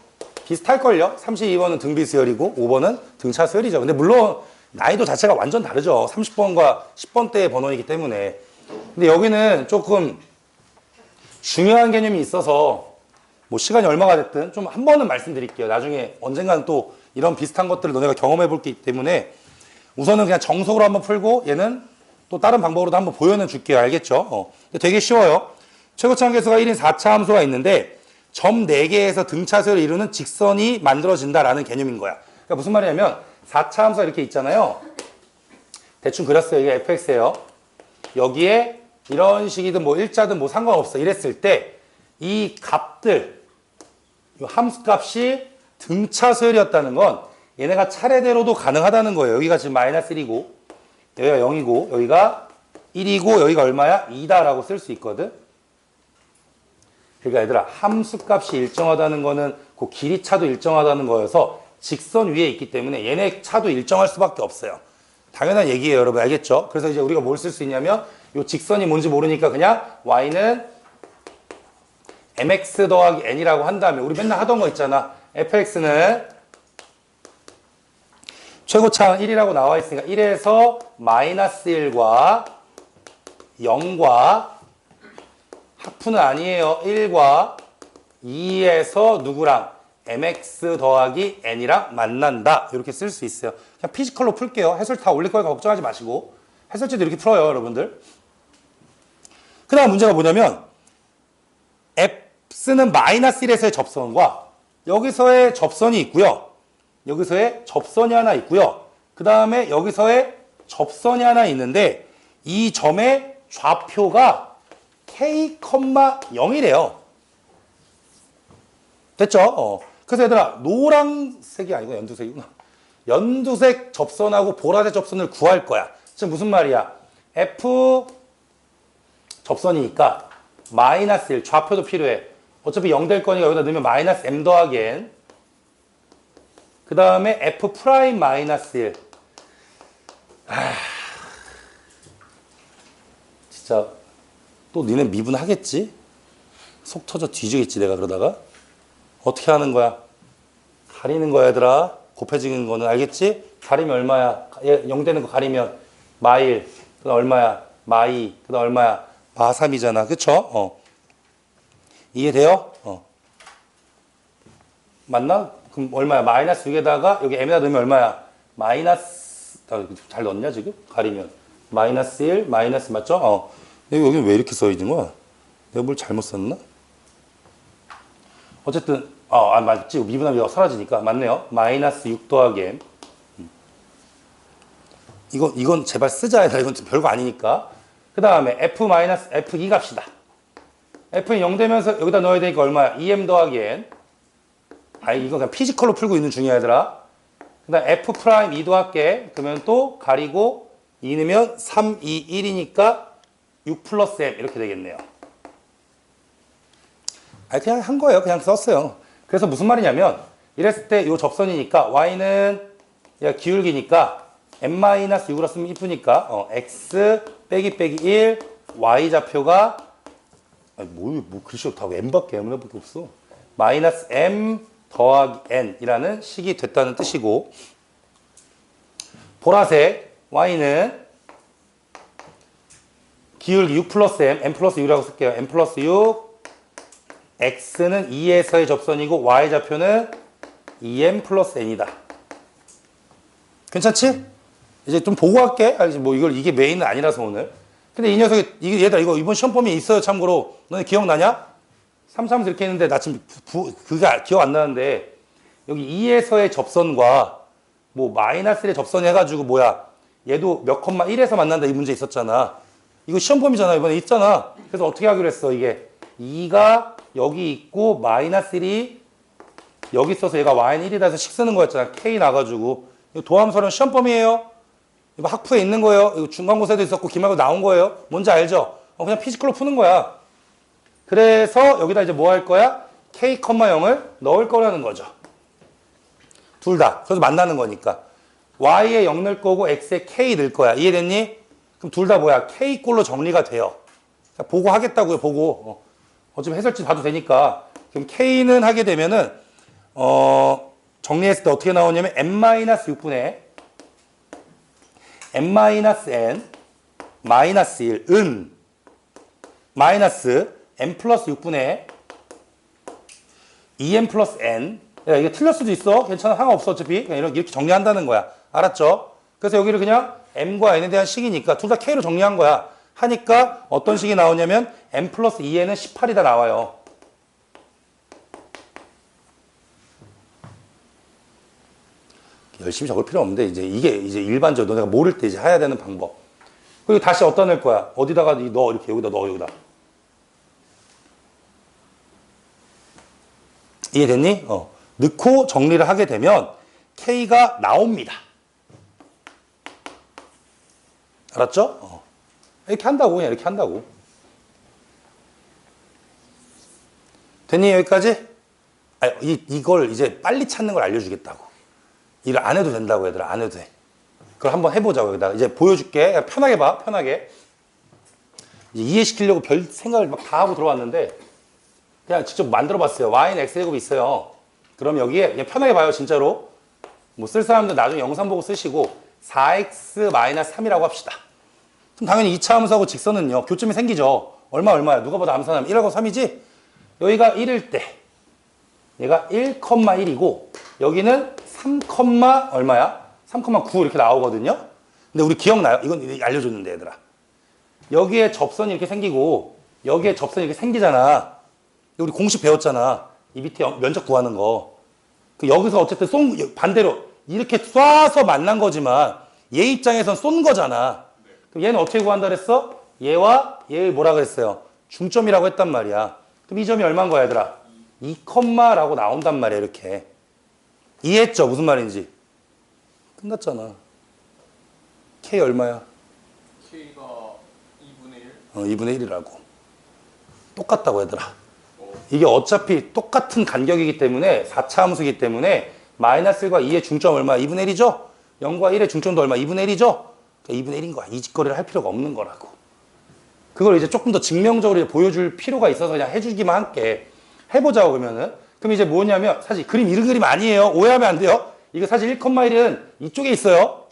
[SPEAKER 1] 비슷할걸요? 32번은 등비 수열이고 5번은 등차 수열이죠. 근데 물론 난이도 자체가 완전 다르죠. 30번과 10번대의 번호이기 때문에. 근데 여기는 조금 중요한 개념이 있어서 뭐 시간이 얼마가 됐든 좀 한 번은 말씀드릴게요. 나중에 언젠가는 또 이런 비슷한 것들을 너네가 경험해 볼 게 있기 때문에 우선은 그냥 정석으로 한번 풀고 얘는 또 다른 방법으로도 한번 보여는 줄게요. 알겠죠? 근데 되게 쉬워요. 최고차함계수가 1인 4차 함수가 있는데 점 4개에서 등차수를 이루는 직선이 만들어진다라는 개념인 거야. 그러니까 무슨 말이냐면 4차 함수가 이렇게 있잖아요. 대충 그렸어요. 이게 fx예요. 여기에 이런 식이든 뭐 일자든 뭐 상관없어. 이랬을 때 이 값들, 이 함수값이 등차수열이었다는 건 얘네가 차례대로도 가능하다는 거예요. 여기가 지금 마이너스 1이고 여기가 0이고 여기가 1이고 여기가 얼마야? 2다라고 쓸 수 있거든. 그러니까 얘들아 함수값이 일정하다는 거는 그 길이 차도 일정하다는 거여서 직선 위에 있기 때문에 얘네 차도 일정할 수밖에 없어요. 당연한 얘기예요. 여러분 알겠죠? 그래서 이제 우리가 뭘 쓸 수 있냐면 이 직선이 뭔지 모르니까 그냥 y는 mx 더하기 n이라고 한 다음에 우리 맨날 하던 거 있잖아. fx는 최고차항 1이라고 나와 있으니까 1에서 마이너스 1과 0과 하프는 아니에요. 1과 2에서 누구랑? mx 더하기 n이랑 만난다. 이렇게 쓸 수 있어요. 그냥 피지컬로 풀게요. 해설 다 올릴 거니까 걱정하지 마시고. 해설지도 이렇게 풀어요, 여러분들. 그 다음 문제가 뭐냐면 f는 마이너스 1에서의 접선과 여기서의 접선이 있고요. 여기서의 접선이 하나 있고요. 그 다음에 여기서의 접선이 하나 있는데 이 점의 좌표가 k,0이래요. 됐죠? 그래서 얘들아 노란색이 아니고 연두색이구나. 연두색 접선하고 보라색 접선을 구할 거야. 지금 무슨 말이야? F 접선이니까 마이너스 1 좌표도 필요해. 어차피 0 될 거니까 여기다 넣으면 마이너스 m 더하기 n. 그 다음에 F 프라임 마이너스 1. 진짜 또 니네 미분하겠지? 속 터져 뒤지겠지 내가 그러다가. 어떻게 하는 거야? 가리는 거야 얘들아. 곱해지는 거는 알겠지? 가리면 얼마야? 0 되는 거 가리면 마1. 그 다음 얼마야? 마2. 그 다음 얼마야? 마3이잖아. 그쵸? 이해돼요? 맞나? 그럼 얼마야? 마이너스 6에다가 여기 m에다 넣으면 얼마야? 마이너스 잘 넣었냐 지금? 가리면 마이너스 1 마이너스 맞죠? 여기는 왜 이렇게 써 있는 거야? 내가 뭘 잘못 썼나? 어쨌든 맞지? 미분하면 사라지니까 맞네요. 마이너스 6 더하기 m. 이건 제발 쓰자 얘들아. 이건 별거 아니니까. 그 다음에 f-f2 갑시다. f는 0 되면서 여기다 넣어야 되니까 얼마야? 2m 더하기 n. 이거 그냥 피지컬로 풀고 있는 중이야 얘들아. 그 다음 f 프라임 2도 할게. 그러면 또 가리고 2 넣으면 3, 2, 1이니까 6 플러스 m 이렇게 되겠네요. 그냥 한 거예요. 그냥 썼어요. 그래서 무슨 말이냐면 이랬을 때 이 접선이니까 y는 기울기니까 m-6으로 쓰면 이쁘니까 x 빼기 1 y 좌표가 뭐 글씨 없다고 m밖에 없어. 마이너스 m 더하기 n이라는 식이 됐다는 뜻이고 보라색 y는 기울기 6 플러스 m 플러스 6이라고 쓸게요. m 플러스 6 x는 2에서의 접선이고 y 좌표는 2m 플러스 n이다. 괜찮지? 이제 좀 보고 할게. 뭐 이게 메인은 아니라서 오늘. 근데 이 녀석이 얘들아 이거 이번 시험 범위에 있어요. 참고로 너네 기억나냐? 3-3 이렇게 했는데 나 지금 그게 기억 안 나는데 여기 2에서의 접선과 뭐 마이너스 1의 접선이 해가지고 얘도 몇 컴마 1에서 만난다 이 문제 있었잖아. 이거 시험 범위잖아. 이번에 있잖아. 그래서 어떻게 하기로 했어? 이게 2가 여기 있고 마이너스 1이 여기 있어서 얘가 y는 1이다 해서 식 쓰는 거였잖아. k 나가지고. 이거 도함설은 시험 범위예요. 이거 학부에 있는 거예요. 이거 중간고사에도 있었고 기말고 나온 거예요. 뭔지 알죠? 그냥 피지컬로 푸는 거야. 그래서 여기다 이제 뭐 할 거야? k, 0을 넣을 거라는 거죠. 둘 다. 그래서 만나는 거니까. y에 0 넣을 거고 x에 k 넣을 거야. 이해됐니? 그럼 둘 다 k 꼴로 정리가 돼요. 보고 하겠다고요. 보고. 어차피 해설지 봐도 되니까. 그럼 k는 하게 되면은 정리했을 때 어떻게 나오냐면 n-6분의 n-n 마이너스 1은 마이너스 m 플러스 6분의 2m 플러스 n. 야, 이게 틀릴 수도 있어. 괜찮아. 상관없어. 어차피. 그냥 이렇게 정리한다는 거야. 알았죠? 그래서 여기를 그냥 m과 n에 대한 식이니까 둘 다 k로 정리한 거야. 하니까 어떤 식이 나오냐면 m 플러스 2n은 18이다 나와요. 열심히 적을 필요 없는데 이게 일반적으로 너네가 모를 때 이제 해야 되는 방법. 그리고 다시 어디다 넣을 거야? 어디다가 넣어 이렇게 여기다 넣어 여기다. 이해됐니? 넣고 정리를 하게 되면 K가 나옵니다. 알았죠? 이렇게 한다고 그냥 이렇게 한다고. 됐니 여기까지? 이걸 이제 빨리 찾는 걸 알려주겠다고. 일을 안 해도 된다고 얘들아. 안 해도 돼. 그걸 한번 해보자고 여기다가. 이제 보여줄게. 그냥 편하게 봐. 편하게. 이제 이해시키려고 별 생각을 막 다 하고 들어왔는데 그냥 직접 만들어봤어요. y는 x제곱이 있어요. 그럼 여기에 그냥 편하게 봐요. 진짜로. 뭐 쓸 사람들 나중에 영상 보고 쓰시고 4x-3이라고 합시다. 그럼 당연히 2차 함수하고 직선은요. 교점이 생기죠. 얼마야? 누가 봐도 암산하면 1하고 3이지? 여기가 1일 때 얘가 1,1이고 여기는 3, 얼마야? 3,9 이렇게 나오거든요. 근데 우리 기억나요? 이건 알려줬는데 얘들아. 여기에 접선이 이렇게 생기고 여기에 접선이 이렇게 생기잖아. 우리 공식 배웠잖아. 이 밑에 면적 구하는 거. 여기서 어쨌든 반대로 이렇게 쏴서 만난 거지만 얘 입장에선 쏜 거잖아. 그럼 얘는 어떻게 구한다 그랬어? 얘와 얘의 뭐라 그랬어요? 중점이라고 했단 말이야. 그럼 이 점이 얼마인 거야 얘들아? 2, 라고 나온단 말이야 이렇게. 이해했죠? 무슨 말인지. 끝났잖아. K 얼마야?
[SPEAKER 2] K가 2분의 1?
[SPEAKER 1] 2분의 1이라고. 똑같다고 얘들아. 이게 어차피 똑같은 간격이기 때문에 4차 함수이기 때문에 마이너스 1과 2의 중점 얼마? 2분의 1이죠? 0과 1의 중점도 얼마? 2분의 1이죠? 그러니까 2분의 1인 거야. 이 짓거리를 할 필요가 없는 거라고. 그걸 이제 조금 더 증명적으로 보여줄 필요가 있어서 그냥 해주기만 할게. 해보자고 그러면은. 그럼 이제 뭐냐면 사실 그림 이런 그림 아니에요. 오해하면 안 돼요. 이거 사실 1,1은 이쪽에 있어요.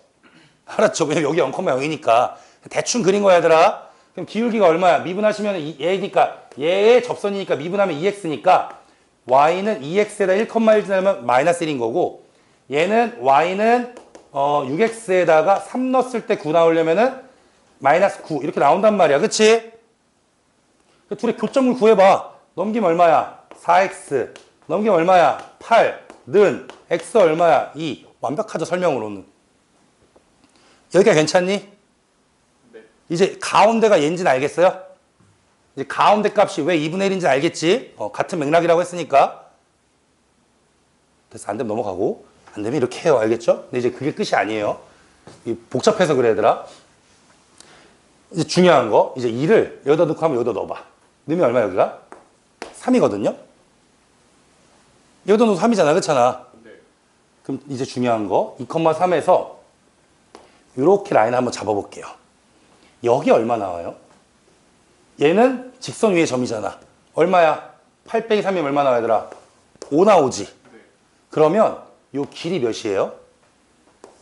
[SPEAKER 1] 알았죠? 왜냐면 여기 0,0이니까. 대충 그린 거야 얘들아. 그럼 기울기가 얼마야? 미분하시면 얘니까 얘의 접선이니까 미분하면 2x니까 y는 2x에다 1,1 지나면 마이너스 1인 거고 얘는 y는 6x에다가 3 넣었을 때 9 나오려면은 마이너스 9 이렇게 나온단 말이야. 그치? 둘의 교점을 구해봐. 넘기면 얼마야? 4x. 넘기면 얼마야? 8. 는 x 얼마야? 2. 완벽하죠 설명으로는. 여기가 괜찮니?
[SPEAKER 2] 네.
[SPEAKER 1] 이제 가운데가 얘인지는 알겠어요? 이제 가운데 값이 왜 2분의 1인지 알겠지? 같은 맥락이라고 했으니까. 그래서 안 되면 넘어가고 안 되면 이렇게 해요. 알겠죠? 근데 이제 그게 끝이 아니에요. 복잡해서 그래 얘들아. 이제 중요한 거 이제 2를 여기다 넣고 하면 여기다 넣어봐. 넣으면 얼마 여기가? 3이거든요? 여기다 넣어도 3이잖아. 그렇잖아?
[SPEAKER 2] 네.
[SPEAKER 1] 그럼 이제 중요한 거 2,3에서 이렇게 라인 한번 잡아볼게요. 여기 얼마 나와요? 얘는 직선 위의 점이잖아. 얼마야? 8 빼기 3이면 얼마 나와 얘들아? 5 나오지?
[SPEAKER 2] 네.
[SPEAKER 1] 그러면 요 길이 몇이에요?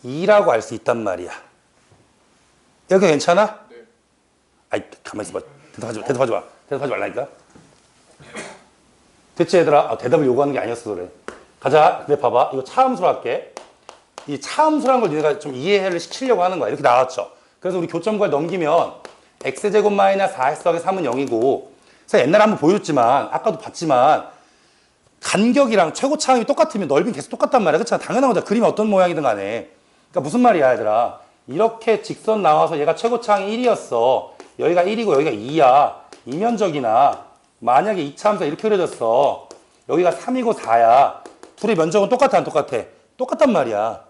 [SPEAKER 1] 2라고 알 수 있단 말이야. 여기 괜찮아?
[SPEAKER 2] 네.
[SPEAKER 1] 아이 가만히 있어봐. 대답하지 말라니까. 됐지 얘들아? 대답을 요구하는 게 아니었어 그래. 가자. 근데 봐봐. 이거 차함수로 할게. 이 차함수라는 걸 내가 좀 이해를 시키려고 하는 거야. 이렇게 나왔죠. 그래서 우리 교점과 넘기면 x제곱 마이너스 4x 더하기 3은 0이고 그래서 옛날에 한번 보여줬지만 아까도 봤지만 간격이랑 최고차함이 똑같으면 넓이는 계속 똑같단 말이야. 그렇잖아. 당연한 거잖아. 그림이 어떤 모양이든 간에. 그러니까 무슨 말이야 얘들아. 이렇게 직선 나와서 얘가 최고차항이 1이었어. 여기가 1이고 여기가 2야. 이면적이나 만약에 2차 함수가 이렇게 그려졌어. 여기가 3이고 4야. 둘의 면적은 똑같아 안 똑같아? 똑같단 말이야.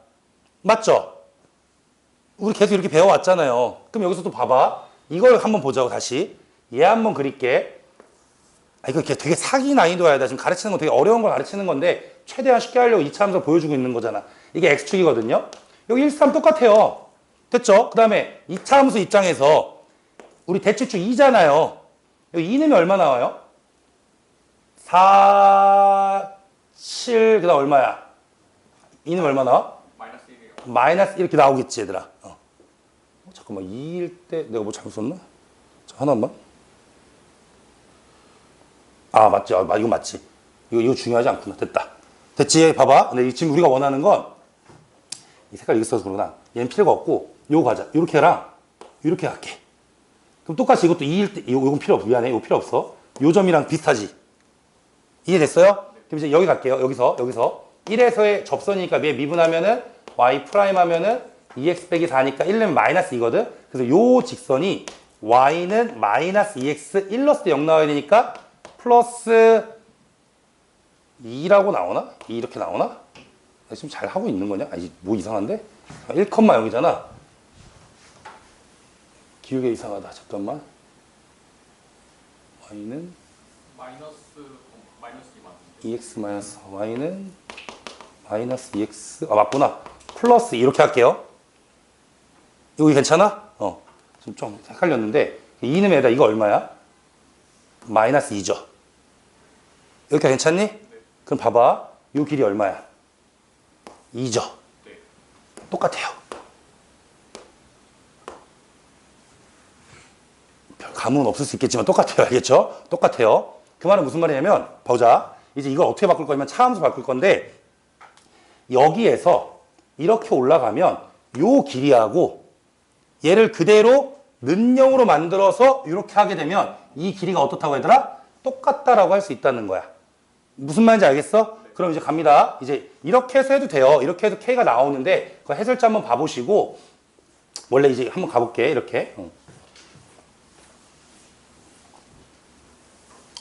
[SPEAKER 1] 맞죠? 우리 계속 이렇게 배워왔잖아요. 그럼 여기서 또 봐봐. 이걸 한번 보자고 다시. 얘 한번 그릴게. 이거 되게 사기 난이도야. 나 지금 가르치는 거 되게 어려운 걸 가르치는 건데 최대한 쉽게 하려고 2차 함수 보여주고 있는 거잖아. 이게 x축이거든요. 여기 1, 3 똑같아요. 됐죠? 그 다음에 2차 함수 입장에서 우리 대칭축 2잖아요. 여기 2 넣으면 얼마 나와요? 4, 7, 그 다음 얼마야? 2 넣으면 얼마 나와?
[SPEAKER 2] 마이너스 1이요.
[SPEAKER 1] 마이너스 이렇게 나오겠지 얘들아. 잠깐만 2일 때 내가 뭐 잘못 썼나? 자, 하나만. 맞지. 이거 맞지. 이거 중요하지 않구나. 됐다. 됐지? 봐봐. 근데 지금 우리가 원하는 건 이 색깔 여기 있어서 그러나 얘는 필요가 없고 요거 가자. 요렇게 해랑 이렇게 할게. 그럼 똑같이 이것도 2일 때 요건 필요 없어. 미안해. 이거 필요 없어. 요 점이랑 비슷하지? 이해됐어요? 그럼 이제 여기 갈게요. 여기서 1에서의 접선이니까 얘 미분하면은 y 프라임 하면은 2x 빼기 4니까 1은 마이너스 2거든. 그래서 요 직선이 y는 마이너스 2x 1 넣었을 때 0 나와야 되니까 플러스 2라고 나오나? 2 이렇게 나오나? 지금 잘 하고 있는 거냐? 뭐 이상한데? 1,0이잖아. 기울기 이상하다. 잠깐만. y는
[SPEAKER 2] 마이너스 2만.
[SPEAKER 1] 2x 마이너스 y는 마이너스 2x 맞구나. 플러스 이렇게 할게요. 여기 괜찮아? 지금 좀 헷갈렸는데 2는 에다 이거 얼마야? 마이너스 2죠. 여기까지 괜찮니?
[SPEAKER 2] 네.
[SPEAKER 1] 그럼 봐봐. 이 길이 얼마야? 2죠.
[SPEAKER 2] 네.
[SPEAKER 1] 똑같아요. 별 감은 없을 수 있겠지만 똑같아요. 알겠죠? 똑같아요. 그 말은 무슨 말이냐면 보자. 이제 이걸 어떻게 바꿀 거냐면 차함수 바꿀 건데 여기에서 이렇게 올라가면 요 길이하고 얘를 그대로 는형으로 만들어서 이렇게 하게 되면 이 길이가 어떻다고 얘들아? 똑같다라고 할 수 있다는 거야. 무슨 말인지 알겠어? 그럼 이제 갑니다. 이제 이렇게 해서 해도 돼요. 이렇게 해도 K가 나오는데 그 해설자 한번 봐보시고 원래 이제 한번 가볼게. 이렇게.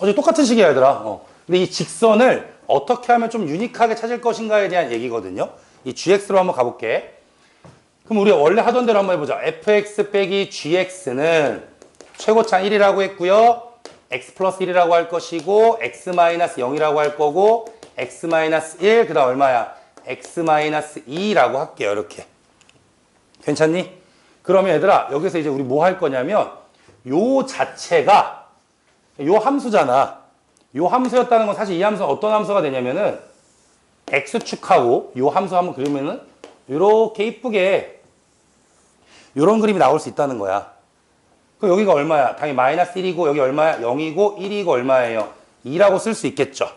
[SPEAKER 1] 어제 똑같은 식이야 얘들아. 근데 이 직선을 어떻게 하면 좀 유니크하게 찾을 것인가에 대한 얘기거든요. 이 GX로 한번 가볼게. 그럼 우리가 원래 하던 대로 한번 해보자. fx 빼기 gx는 최고차 1이라고 했고요. x 플러스 1이라고 할 것이고 x 마이너스 0이라고 할 거고 x 마이너스 1, 그 다음 얼마야? x 마이너스 2라고 할게요. 이렇게. 괜찮니? 그러면 얘들아 여기서 이제 우리 뭐 할 거냐면 요 자체가 요 함수잖아. 요 함수였다는 건 사실 이 함수는 어떤 함수가 되냐면은 x축하고 요 함수 한번 그리면은 요렇게 이쁘게 요런 그림이 나올 수 있다는 거야. 그럼 여기가 얼마야? 당연히 마이너스 1이고 여기 얼마야? 0이고 1이고 얼마예요? 2라고 쓸 수 있겠죠.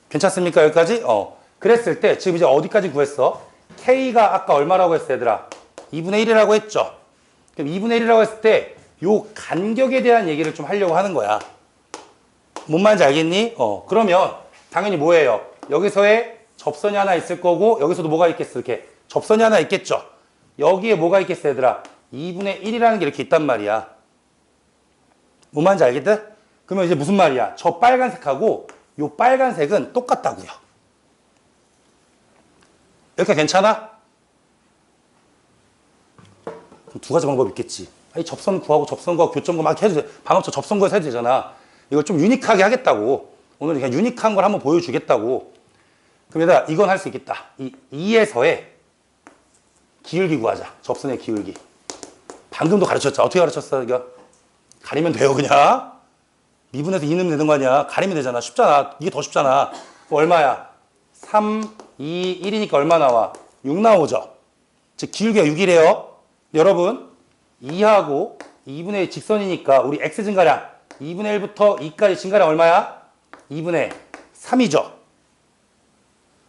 [SPEAKER 1] 괜찮습니까? 여기까지? 그랬을 때 지금 이제 어디까지 구했어? K가 아까 얼마라고 했어 얘들아? 2분의 1이라고 했죠. 그럼 2분의 1이라고 했을 때 요 간격에 대한 얘기를 좀 하려고 하는 거야. 뭔 말인지 알겠니? 그러면 당연히 뭐예요? 여기서의 접선이 하나 있을 거고 여기서도 뭐가 있겠어? 이렇게 접선이 하나 있겠죠. 여기에 뭐가 있겠어 얘들아? 2분의 1이라는 게 이렇게 있단 말이야. 뭔 말인지 알겠든? 그러면 이제 무슨 말이야? 저 빨간색하고 요 빨간색은 똑같다고요. 이렇게 괜찮아? 그럼 두 가지 방법이 있겠지. 아니, 접선 구하고 교점 구하고 막 해도 돼. 방금 저 접선 구해서 해도 되잖아. 이걸 좀 유니크하게 하겠다고. 오늘 그냥 유니크한 걸 한번 보여주겠다고. 그럼 얘들아 이건 할 수 있겠다. 이 2에서의 기울기 구하자. 접선의 기울기. 방금도 가르쳤죠. 어떻게 가르쳤어? 이거 가리면 돼요 그냥. 미분해서 2 넣으면 되는 거 아니야. 가리면 되잖아. 쉽잖아. 이게 더 쉽잖아. 얼마야? 3, 2, 1이니까 얼마 나와? 6 나오죠. 즉 기울기가 6이래요. 여러분 2하고 2분의 1 직선이니까 우리 x 증가량 2분의 1부터 2까지 증가량 얼마야? 2분의 3이죠.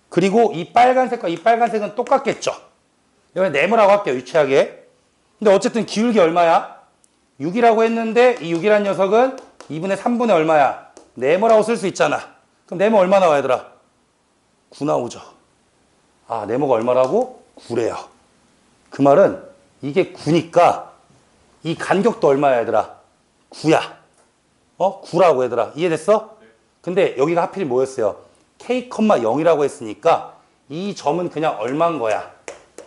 [SPEAKER 1] 그리고 이 빨간색과 이 빨간색은 똑같겠죠. 여기 네모라고 할게요. 유치하게. 근데 어쨌든 기울기 얼마야? 6이라고 했는데 이 6이라는 녀석은 2분의 3분의 얼마야? 네모라고 쓸 수 있잖아. 그럼 네모 얼마 나와 얘들아? 9 나오죠. 아 네모가 얼마라고? 9래요. 그 말은 이게 9니까 이 간격도 얼마야 얘들아? 9야. 9라고 얘들아. 이해됐어? 근데 여기가 하필 뭐였어요? k,0이라고 했으니까 이 점은 그냥 얼마인 거야?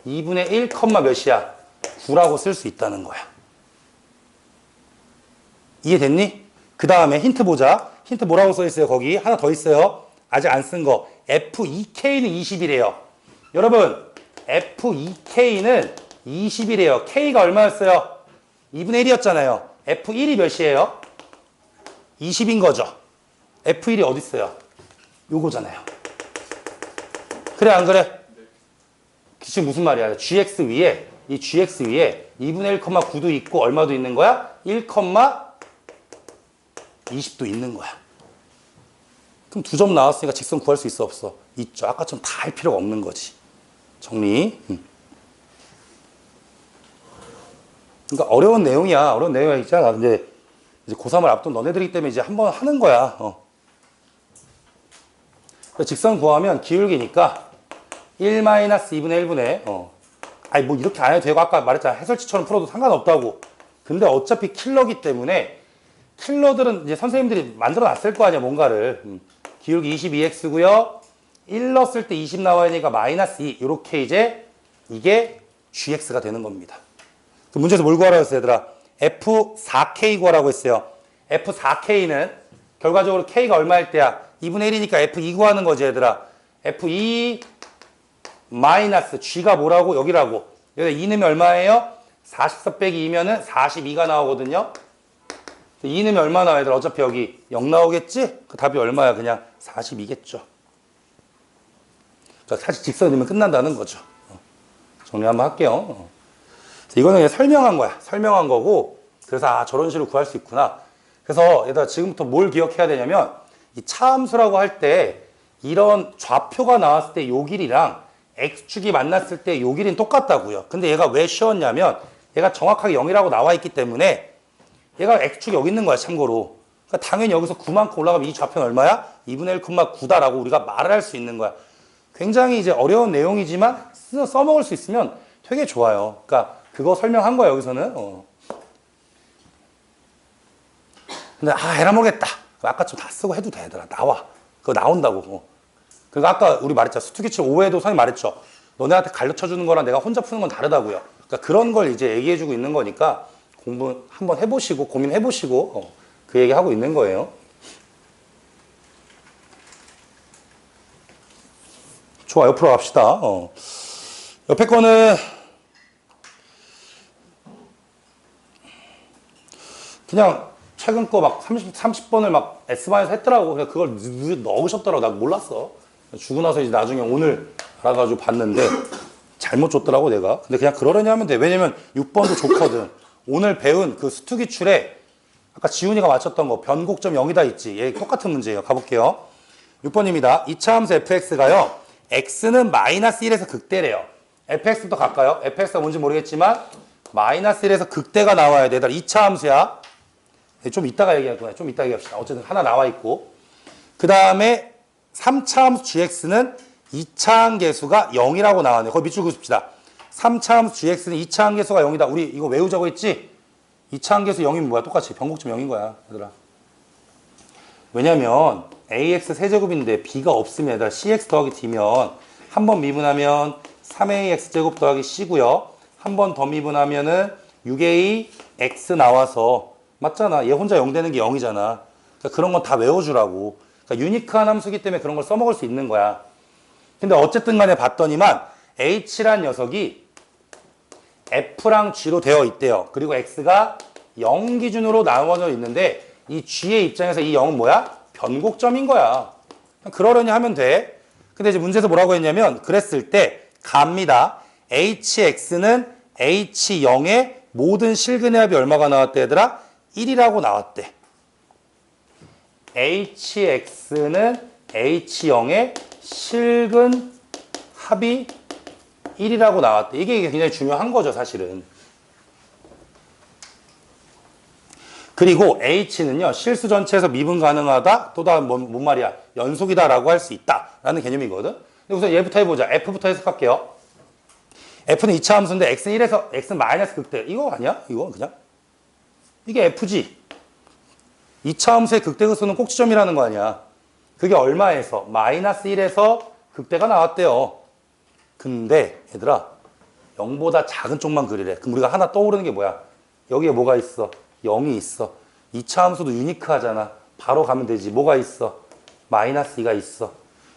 [SPEAKER 1] 2분의 1, 몇이야? 9라고 쓸 수 있다는 거야. 이해됐니? 그 다음에 힌트 보자. 힌트 뭐라고 써 있어요? 거기 하나 더 있어요. 아직 안 쓴 거. F2K는 20이래요. 여러분 F2K는 20이래요. K가 얼마였어요? 2분의 1이었잖아요. F1이 몇이에요? 20인 거죠. F1이 어디 있어요? 요거잖아요. 그래 안 그래? 지금 무슨 말이야? GX 위에 이 GX 위에 2분의 1,9도 있고 얼마도 있는 거야? 1,20도 있는 거야. 그럼 2점 나왔으니까 직선 구할 수 있어 없어? 있죠. 아까처럼 다 할 필요가 없는 거지. 정리. 그러니까 어려운 내용이야. 어려운 내용이 있잖아. 근데 이제 고3을 앞둔 너네들이기 때문에 이제 한번 하는 거야. 직선 구하면 기울기니까 1-2분의 1분의 아니 뭐 이렇게 안 해도 되고 아까 말했잖아. 해설지처럼 풀어도 상관없다고. 근데 어차피 킬러기 때문에 킬러들은 이제 선생님들이 만들어 놨을 거 아니야. 뭔가를. 기울기 22x고요. 1 넣었을 때 20 나와야 되니까 마이너스 2. 이렇게 이제 이게 gx가 되는 겁니다. 그 문제에서 뭘 구하라고 했어요, 얘들아? F4K 구하라고 했어요. F4K는 결과적으로 K가 얼마일 때야? 2분의 1이니까 F2 구하는 거지, 얘들아. F2 마이너스 G가 뭐라고? 여기라고. 여기 2 넣으면 얼마예요? 44 빼기 2면은 42가 나오거든요. 2 넣으면 얼마 나와, 얘들아? 어차피 여기 0 나오겠지? 그 답이 얼마야? 그냥 42겠죠. 그러니까 사실 직선이면 끝난다는 거죠. 정리 한번 할게요. 이거는 그냥 설명한 거야. 설명한 거고 그래서 아 저런 식으로 구할 수 있구나. 그래서 얘들아 지금부터 뭘 기억해야 되냐면 이 차함수라고 할 때 이런 좌표가 나왔을 때 요 길이랑 x축이 만났을 때 요 길이는 똑같다고요. 근데 얘가 왜 쉬웠냐면 얘가 정확하게 0이라고 나와 있기 때문에 얘가 x축이 여기 있는 거야 참고로. 그러니까 당연히 여기서 9만큼 올라가면 이 좌표는 얼마야? 2분의 1,9다라고 우리가 말을 할 수 있는 거야. 굉장히 이제 어려운 내용이지만 써먹을 수 있으면 되게 좋아요. 그러니까 그거 설명한 거야 여기서는. 근데 에라 모르겠다. 아까처럼 다 쓰고 해도 돼 얘들아. 나와. 그거 나온다고. 그리고 아까 우리 말했죠. 수투기출 5회도 선생님 말했죠. 너네한테 가르쳐주는 거랑 내가 혼자 푸는 건 다르다고요. 그러니까 그런 걸 이제 얘기해주고 있는 거니까 공부 한번 해보시고 고민해보시고 그 얘기하고 있는 거예요. 좋아, 옆으로 갑시다. 옆에 거는 그냥 최근 거 막 30번을 막 S반에서 했더라고. 그냥 그걸 넣으셨더라고. 나 몰랐어. 주고 나서 이제 나중에 오늘 알아가지고 봤는데 잘못 줬더라고 내가. 근데 그냥 그러려니 하면 돼. 왜냐면 6번도 좋거든. 오늘 배운 그 수투기출에 아까 지훈이가 맞췄던 거 변곡점 0이다 있지. 얘 똑같은 문제예요. 가볼게요. 6번입니다. 2차 함수 fx가요. x는 마이너스 1에서 극대래요. fx부터 갈까요? fx가 뭔지 모르겠지만 마이너스 1에서 극대가 나와야 돼. 2차 함수야. 좀 이따가 얘기할 거야. 좀 이따 얘기합시다. 어쨌든 하나 나와 있고. 그 다음에 3차 함수 gx는 2차 함계수가 0이라고 나왔네. 거기 밑줄 그읍시다. 3차 함수 gx는 2차 함계수가 0이다. 우리 이거 외우자고 했지? 2차 함계수 0이면 뭐야? 똑같이 변곡점 0인 거야. 얘들아. 왜냐면 ax 세제곱인데 b가 없으면 얘들아 cx 더하기 d면 한 번 미분하면 3ax 제곱 더하기 c고요. 한 번 더 미분하면은 6ax 나와서 맞잖아. 얘 혼자 0 되는 게 0이잖아. 그러니까 그런 건 다 외워주라고. 그러니까 유니크한 함수기 때문에 그런 걸 써먹을 수 있는 거야. 근데 어쨌든 간에 봤더니만 h란 녀석이 f랑 g로 되어 있대요. 그리고 x가 0 기준으로 나눠져 있는데 이 g의 입장에서 이 0은 뭐야? 변곡점인 거야. 그러려니 하면 돼. 근데 이제 문제에서 뭐라고 했냐면 그랬을 때 갑니다. hx는 h0의 모든 실근의 합이 얼마가 나왔대 얘들아? 1이라고 나왔대. hx는 h0의 실근 합이 1이라고 나왔대. 이게 굉장히 중요한 거죠 사실은. 그리고 h는요 실수 전체에서 미분 가능하다 또 다음 뭔 말이야 연속이다 라고 할 수 있다 라는 개념이거든. 근데 우선 얘부터 해보자. f부터 해석할게요. f는 2차 함수인데 x는 1에서 x는 마이너스 극대. 이거 아니야? 이거 그냥 이게 f지. 2차 함수의 극대극소는 꼭지점이라는 거 아니야. 그게 얼마에서? 마이너스 1에서 극대가 나왔대요. 근데 얘들아 0보다 작은 쪽만 그리래. 그럼 우리가 하나 떠오르는 게 뭐야? 여기에 뭐가 있어? 0이 있어. 2차 함수도 유니크하잖아. 바로 가면 되지. 뭐가 있어? 마이너스 2가 있어.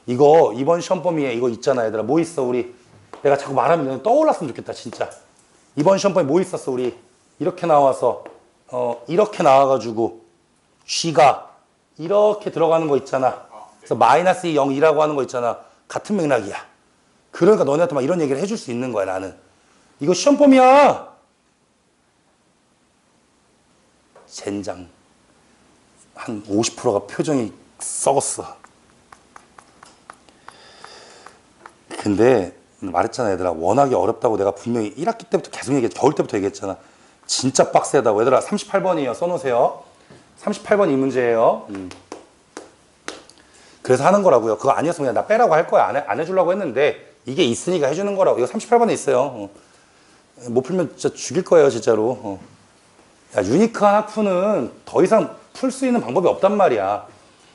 [SPEAKER 1] 이거 이번 시험 범위에 이거 있잖아 얘들아. 뭐 있어 우리? 내가 자꾸 말하면 떠올랐으면 좋겠다 진짜. 이번 시험 범위에 뭐 있었어 우리? 이렇게 나와서 이렇게 나와가지고 G가 이렇게 들어가는 거 있잖아. 그래서 마이너스 2, 0, 2라고 하는 거 있잖아. 같은 맥락이야. 그러니까 너네한테 막 이런 얘기를 해줄 수 있는 거야 나는. 이거 시험 범위야. 젠장. 한 50%가 표정이 썩었어. 근데 말했잖아 얘들아. 워낙에 어렵다고 내가 분명히 1학기 때부터 계속 얘기했잖아. 겨울 때부터 얘기했잖아. 진짜 빡세다고. 얘들아 38번이에요. 써놓으세요. 38번 이 문제예요. 그래서 하는 거라고요. 그거 아니었으면 그냥 나 빼라고 할 거야. 안 해주려고 했는데 이게 있으니까 해주는 거라고. 이거 38번에 있어요. 못 풀면 진짜 죽일 거예요 진짜로. 야, 유니크한 학푸는 더 이상 풀 수 있는 방법이 없단 말이야.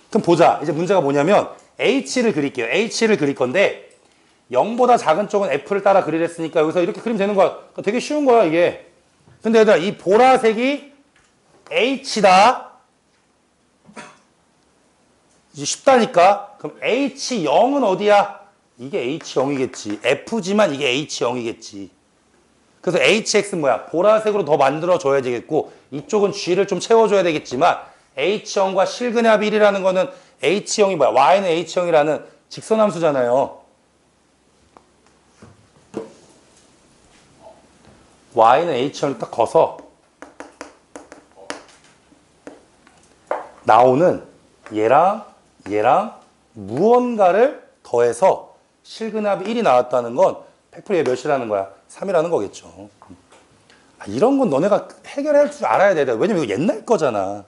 [SPEAKER 1] 그럼 보자. 이제 문제가 뭐냐면 H를 그릴게요. H를 그릴 건데 0보다 작은 쪽은 F를 따라 그리랬으니까 여기서 이렇게 그리면 되는 거야. 그러니까 되게 쉬운 거야 이게. 근데 얘들아 이 보라색이 H다. 이제 쉽다니까. 그럼 H0은 어디야? 이게 H0이겠지. F지만 이게 H0이겠지. 그래서 HX는 뭐야? 보라색으로 더 만들어줘야 되겠고 이쪽은 G를 좀 채워줘야 되겠지만 H0과 실근의 합이 1이라는 거는 H0이 뭐야? Y는 H0이라는 직선함수잖아요. Y는 H0을 딱 거서 나오는 얘랑 무언가를 더해서 실근압이 1이 나왔다는 건 100%얘 몇이라는 거야? 3이라는 거겠죠. 이런 건 너네가 해결할 줄 알아야 돼. 왜냐면 이거 옛날 거잖아.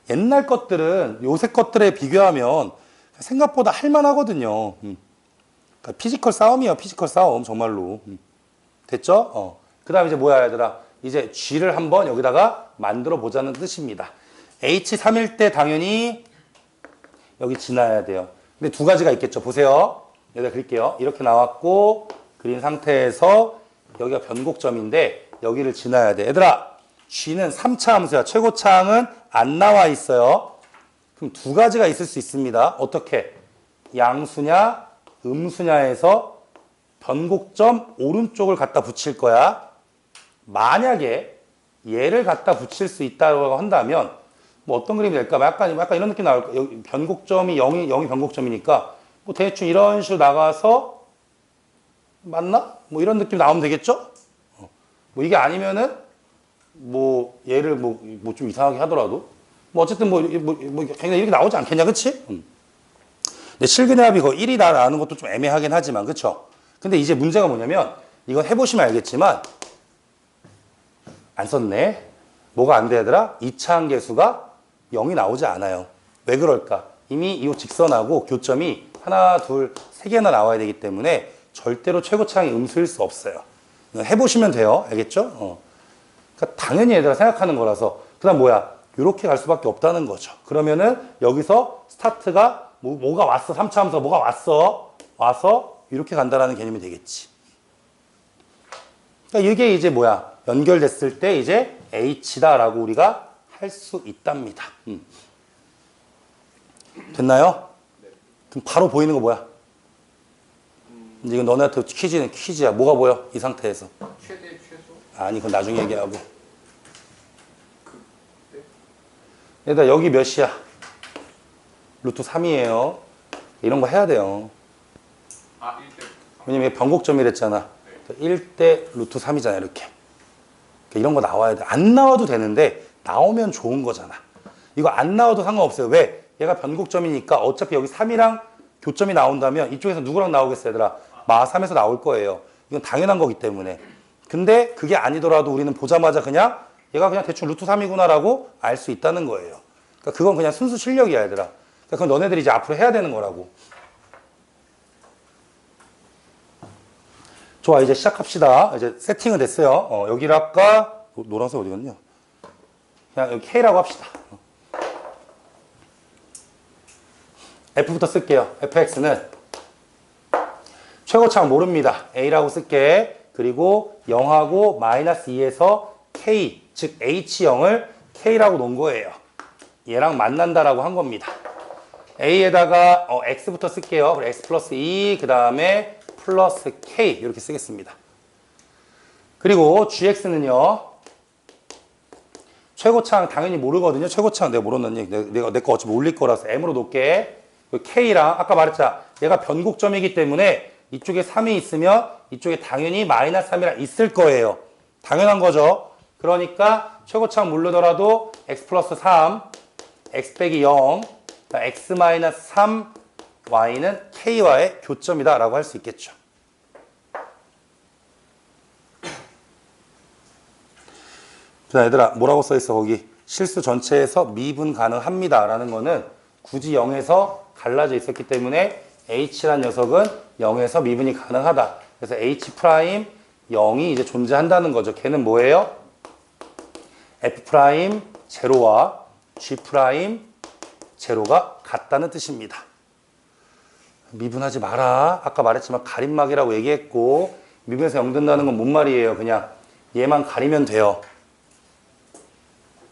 [SPEAKER 1] 옛날 것들은 요새 것들에 비교하면 생각보다 할만하거든요. 그러니까 피지컬 싸움이야, 피지컬 싸움, 정말로. 됐죠? 그 다음에 이제 뭐야, 얘들아. 이제 G를 한번 여기다가 만들어 보자는 뜻입니다. H3일 때 당연히 여기 지나야 돼요. 근데 두 가지가 있겠죠. 보세요. 여기다 그릴게요. 이렇게 나왔고, 그린 상태에서 여기가 변곡점인데, 여기를 지나야 돼. 얘들아, G는 3차 함수야. 최고차항은 안 나와 있어요. 그럼 두 가지가 있을 수 있습니다. 어떻게? 양수냐, 음수냐에서 변곡점 오른쪽을 갖다 붙일 거야. 만약에 얘를 갖다 붙일 수 있다고 한다면 뭐 어떤 그림이 될까? 약간 이런 느낌 나올 거야. 변곡점이 0이 변곡점이니까 뭐 대충 이런 식으로 나가서 맞나? 뭐 이런 느낌 나오면 되겠죠? 뭐 이게 아니면은 뭐 얘를 뭐 좀 이상하게 하더라도 뭐 어쨌든 그냥 이렇게 나오지 않겠냐, 그치? 근데 실근압이 거의 1이 나라는 것도 좀 애매하긴 하지만, 그쵸? 근데 이제 문제가 뭐냐면 이건 해보시면 알겠지만 안 썼네. 뭐가 안 돼, 얘들아? 2차 함계수가 0이 나오지 않아요. 왜 그럴까? 이미 이 직선하고 교점이 하나, 둘, 세 개나 나와야 되기 때문에 절대로 최고차항이 음수일 수 없어요. 해보시면 돼요. 알겠죠? 그러니까 당연히 얘들아 생각하는 거라서. 그 다음 뭐야? 이렇게 갈 수밖에 없다는 거죠. 그러면은 여기서 스타트가 뭐가 왔어? 3차 함수 뭐가 왔어? 와서 이렇게 간다라는 개념이 되겠지. 그러니까 이게 이제 뭐야? 연결됐을 때 이제 H다라고 우리가 할 수 있답니다. 됐나요? 그럼 바로 보이는 거 뭐야? 이건 너네한테 퀴즈는 퀴즈야. 뭐가 보여? 이 상태에서.
[SPEAKER 2] 최대 최소?
[SPEAKER 1] 아니, 그건 나중에 얘기하고. 얘들아, 여기 몇이야? 루트 3이에요. 이런 거 해야 돼요.
[SPEAKER 2] 1대.
[SPEAKER 1] 왜냐면 변곡점이랬잖아. 1대 루트 3이잖아, 이렇게. 그러니까 이런 거 나와야 돼. 안 나와도 되는데, 나오면 좋은 거잖아. 이거 안 나와도 상관없어요. 왜? 얘가 변곡점이니까 어차피 여기 3이랑 교점이 나온다면 이쪽에서 누구랑 나오겠어요, 얘들아? 마3에서 나올 거예요. 이건 당연한 거기 때문에. 근데 그게 아니더라도 우리는 보자마자 그냥 얘가 그냥 대충 루트 3이구나라고 알 수 있다는 거예요. 그러니까 그건 그냥 순수 실력이야, 얘들아. 그러니까 그건 너네들이 이제 앞으로 해야 되는 거라고. 좋아, 이제 시작합시다. 이제 세팅은 됐어요. 여기를 아까 노란색 어디 갔냐? 그냥 여기 K라고 합시다. F부터 쓸게요. fx는 최고차항 모릅니다. A라고 쓸게. 그리고 0하고 마이너스 2에서 K, 즉 H0을 K라고 놓은 거예요. 얘랑 만난다라고 한 겁니다. A에다가 X부터 쓸게요. X 플러스 2, 그 다음에 플러스 K 이렇게 쓰겠습니다. 그리고 GX는요. 최고차항 당연히 모르거든요. 최고차항 내가 모르는 내가 내 거 어차피 올릴 거라서 M으로 놓을게. K랑 아까 말했잖아. 얘가 변곡점이기 때문에 이쪽에 3이 있으면 이쪽에 당연히 마이너스 3이랑 있을 거예요. 당연한 거죠. 그러니까 최고차항 모르더라도 X 플러스 3, X 빼기 0, X 마이너스 3, Y는 K와의 교점이다 라고 할 수 있겠죠. 자, 얘들아, 뭐라고 써있어, 거기? 실수 전체에서 미분 가능합니다. 라는 거는 굳이 0에서 갈라져 있었기 때문에 H란 녀석은 0에서 미분이 가능하다. 그래서 H 프라임 0이 이제 존재한다는 거죠. 걔는 뭐예요? F 프라임 제로와 G 프라임 제로가 같다는 뜻입니다. 미분하지 마라. 아까 말했지만 가림막이라고 얘기했고, 미분에서 0 된다는 건 뭔 말이에요? 그냥 얘만 가리면 돼요.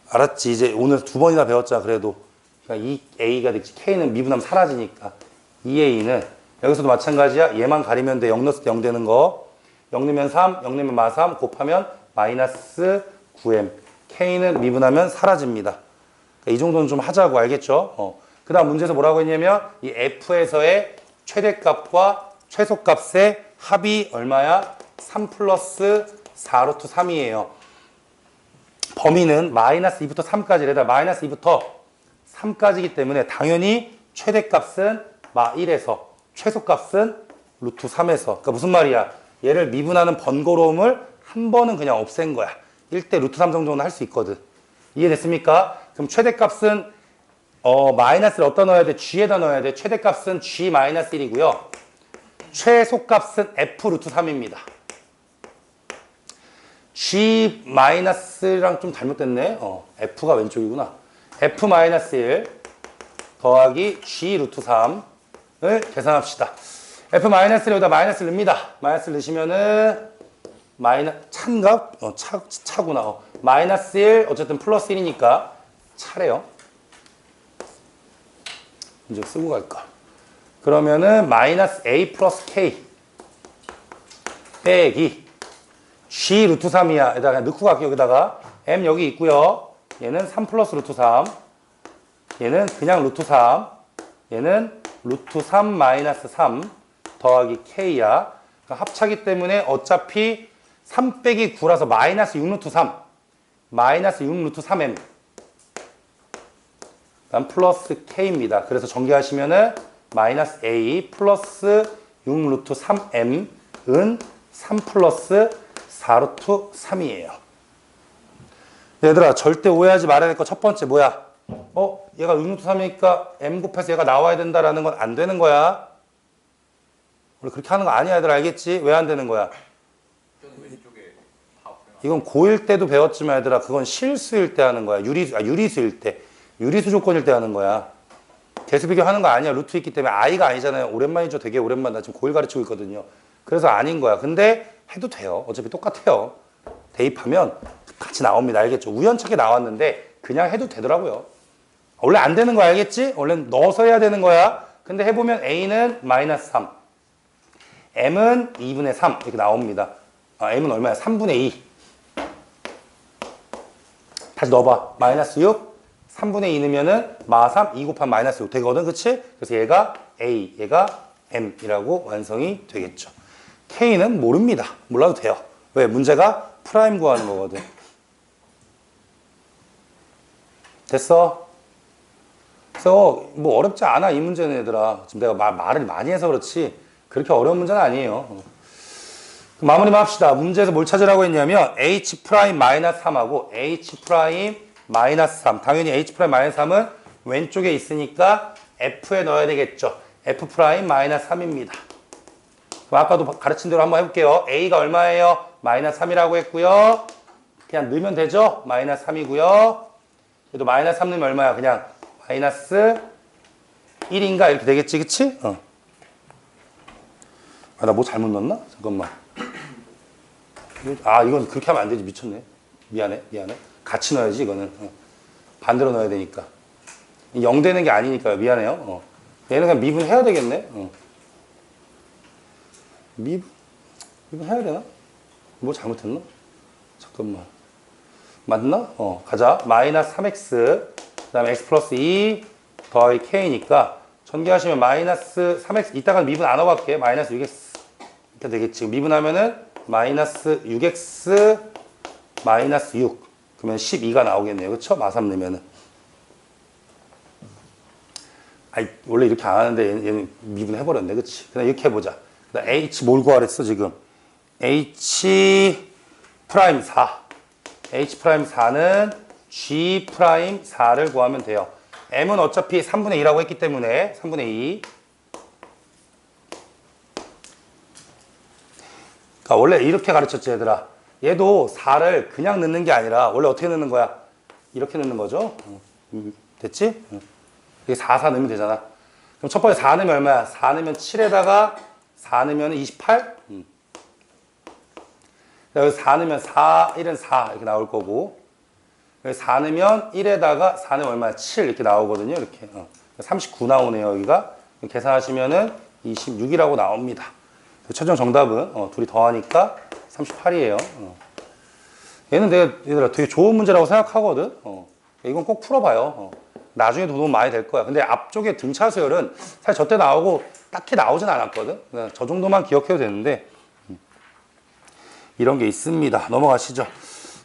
[SPEAKER 1] 알았지? 이제 오늘 2번이나 배웠잖아, 그래도. 그러니까 이 A가 됐지. K는 미분하면 사라지니까. 이 A는 여기서도 마찬가지야. 얘만 가리면 돼. 0 넣었을 때 0 되는 거. 0 넣으면 3, 0 넣으면 마3 곱하면 마이너스 9M. K는 미분하면 사라집니다. 그러니까 이 정도는 좀 하자고, 알겠죠? 그 다음 문제에서 뭐라고 했냐면 이 F에서의 최대값과 최소값의 합이 얼마야? 3 플러스 4루트 3이에요. 범위는 마이너스 2부터 3까지. 레다 마이너스 2부터 3까지기 때문에 당연히 최대값은 마 1에서 최소값은 루트 3에서. 그러니까 무슨 말이야? 얘를 미분하는 번거로움을 한 번은 그냥 없앤 거야. 1대 루트 3 정도는 할 수 있거든. 이해됐습니까? 그럼 최대값은 마이너스를 어디다 넣어야 돼? G에다 넣어야 돼. 최대값은 G 마이너스 1이고요. 최소값은 F 루트 3입니다. G 마이너스랑 좀 잘못됐네. F가 왼쪽이구나. F 마이너스 1 더하기 G 루트 3을 계산합시다. F 마이너스를 여기다 마이너스를 넣습니다. 마이너스를 넣으시면은 차인가? 차구나. 마이너스 1 어쨌든 플러스 1이니까 차래요. 이제 쓰고 갈까? 그러면은 마이너스 A 플러스 K 빼기 G 루트 3이야. 여기다가 그냥 넣고 갈게요. 여기다가 M 여기 있고요. 얘는 3 플러스 루트 3. 얘는 그냥 루트 3. 얘는 루트 3 마이너스 3 더하기 K야. 그러니까 합차기 때문에 어차피 3 빼기 9라서 마이너스 6 루트 3. 마이너스 6 루트 3M. 그다음 플러스 K입니다. 그래서 전개하시면은 마이너스 A 플러스 6 루트 3M은 3 플러스 4 루트 3이에요. 얘들아 절대 오해하지 말아야 될 거 첫 번째 뭐야? 얘가 6 루트 3이니까 M 곱해서 얘가 나와야 된다라는 건 안 되는 거야. 원래 그렇게 하는 거 아니야 얘들아 알겠지? 왜 안 되는 거야?
[SPEAKER 2] 저는 왼쪽에 다 없어요.
[SPEAKER 1] 이건 고1 때도 배웠지만 얘들아 그건 실수일 때 하는 거야. 유리수일 때. 유리수 조건일 때 하는 거야. 개수 비교하는 거 아니야. 루트 있기 때문에 I가 아니잖아요. 오랜만이죠. 되게 오랜만. 나 지금 고1 가르치고 있거든요. 그래서 아닌 거야. 근데 해도 돼요. 어차피 똑같아요. 대입하면 같이 나옵니다. 알겠죠? 우연찮게 나왔는데 그냥 해도 되더라고요. 원래 안 되는 거 알겠지? 원래는 넣어서 해야 되는 거야. 근데 해보면 A는 마이너스 3. M은 2분의 3 이렇게 나옵니다. M은 얼마야? 3분의 2. 다시 넣어봐. 마이너스 6. 3분의 2 넣으면은 마 3, 2 곱하면 마이너스 6 되거든. 그치? 그래서 얘가 A, 얘가 M이라고 완성이 되겠죠. K는 모릅니다. 몰라도 돼요. 왜? 문제가 프라임 구하는 거거든. 됐어? 그래서 뭐 어렵지 않아 이 문제는 얘들아. 지금 내가 말을 많이 해서 그렇지 그렇게 어려운 문제는 아니에요. 마무리만 합시다. 문제에서 뭘 찾으라고 했냐면 H 프라임 마이너스 3하고 H 프라임 마이너스 3. 당연히 H 프라임 마이너스 3은 왼쪽에 있으니까 F에 넣어야 되겠죠. F 프라임 마이너스 3입니다. 그럼 아까도 가르친 대로 한번 해볼게요. A가 얼마예요? 마이너스 3이라고 했고요. 그냥 넣으면 되죠? 마이너스 3이고요. 얘도 마이너스 3 넣으면 얼마야? 그냥 마이너스 1인가? 이렇게 되겠지, 그치? 나 뭐 잘못 넣었나? 잠깐만. 이건 그렇게 하면 안 되지. 미쳤네. 미안해. 같이 넣어야지, 이거는. 반대로 넣어야 되니까. 0 되는 게 아니니까요. 미안해요. 얘는 그냥 미분해야 되겠네. 미분해야 되나? 뭐 잘못했나? 잠깐만. 맞나? 가자. 마이너스 3x, 그 다음에 x 플러스 2 더하기 k니까 전개하시면 마이너스 3x, 이따가 미분 안 하고 할게. 마이너스 6x. 이렇게 되겠지. 미분하면은 마이너스 6x 마이너스 6. 그러면 12가 나오겠네요. 그쵸? 마3 넣으면은. 원래 이렇게 안 하는데 얘는 미분해버렸네. 그치? 그냥 이렇게 해보자. 그다음 H 뭘 구하랬어, 지금? H 프라임 4. H 프라임 4는 G 프라임 4를 구하면 돼요. M은 어차피 3분의 2라고 했기 때문에 3분의 2. 그러니까 원래 이렇게 가르쳤지, 얘들아. 얘도 4를 그냥 넣는 게 아니라 원래 어떻게 넣는 거야? 이렇게 넣는 거죠? 됐지? 이게 4 넣으면 되잖아. 그럼 첫 번째 4 넣으면 얼마야? 4 넣으면 7에다가 4 넣으면 28? 여기 4 넣으면 4, 1은 4 이렇게 나올 거고, 여기 4 넣으면 1에다가 4 넣으면 얼마야? 7 이렇게 나오거든요. 이렇게 39 나오네요. 여기가 계산하시면은 26이라고 나옵니다. 최종 정답은 둘이 더하니까 38이에요. 얘는 얘들아 되게 좋은 문제라고 생각하거든. 이건 꼭 풀어봐요. 나중에 도움 많이 될 거야. 근데 앞쪽에 등차 수열은 사실 저때 나오고 딱히 나오진 않았거든. 그냥 저 정도만 기억해도 되는데 이런 게 있습니다. 넘어가시죠.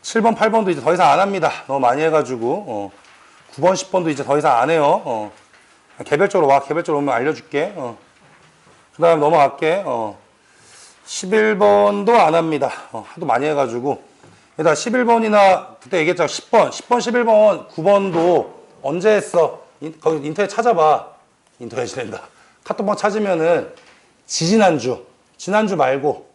[SPEAKER 1] 7번, 8번도 이제 더 이상 안 합니다. 너무 많이 해가지고 9번, 10번도 이제 더 이상 안 해요. 개별적으로 와. 개별적으로 오면 알려줄게. 그 다음 넘어갈게. 11번도 안 합니다. 하도 많이 해가지고. 게다가 11번이나 그때 얘기했잖아. 10번, 11번, 9번도 언제 했어? 거기 인터넷 찾아봐. 인터넷이란다. 카톡방 찾으면은 지난주 말고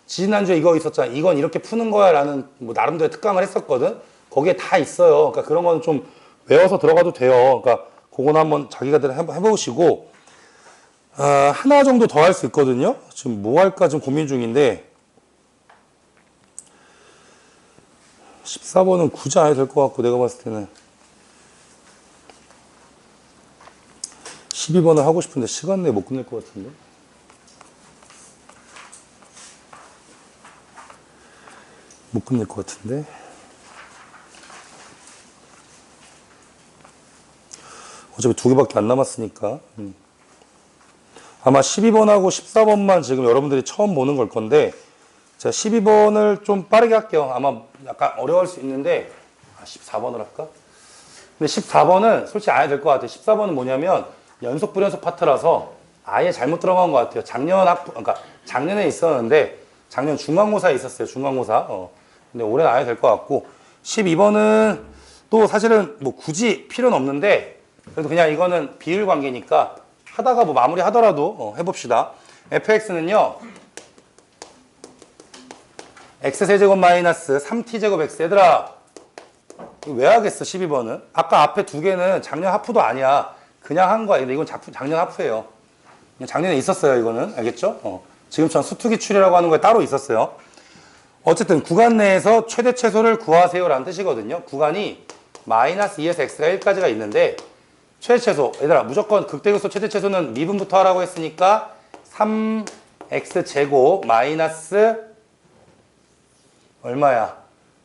[SPEAKER 1] 지난주에 이거 있었잖아. 이건 이렇게 푸는 거야 라는 뭐 나름대로 특강을 했었거든. 거기에 다 있어요. 그러니까 그런 거는 좀 외워서 들어가도 돼요. 그러니까 그거는 한번 자기가들 해보시고 하나 정도 더 할 수 있거든요. 지금 뭐 할까 좀 고민 중인데 14번은 굳이 안 해도 될 것 같고 내가 봤을 때는 12번을 하고 싶은데 시간 내에 못 끝낼 것 같은데 못 끝낼 것 같은데 어차피 2개밖에 안 남았으니까 아마 12번하고 14번만 지금 여러분들이 처음 보는 걸 건데 제가 12번을 좀 빠르게 할게요. 아마 약간 어려울 수 있는데 14번을 할까? 근데 14번은 솔직히 안 해도 될 것 같아요. 14번은 뭐냐면 연속 불연속 파트라서 아예 잘못 들어간 것 같아요. 그러니까 작년에 있었는데 작년 중간고사에 있었어요. 중간고사. 근데 올해는 안 해도 될 것 같고 12번은 또 사실은 뭐 굳이 필요는 없는데 그래도 그냥 이거는 비율 관계니까 하다가 뭐 마무리 하더라도 해봅시다. fx는요 x세제곱 마이너스 3t제곱 x. 얘들아 이거 왜 하겠어 12번은? 아까 앞에 두 개는 작년 하프도 아니야. 그냥 한 거야. 근데 이건 작년 하프예요. 작년에 있었어요 이거는. 알겠죠? 지금처럼 수투기출이라고 하는 거에 따로 있었어요. 어쨌든 구간 내에서 최대 최소를 구하세요 라는 뜻이거든요. 구간이 마이너스 2에서 x가 1까지가 있는데 최대 최소, 얘들아 무조건 극대극소 최대 최소는 미분부터 하라고 했으니까 3x제곱 마이너스 얼마야?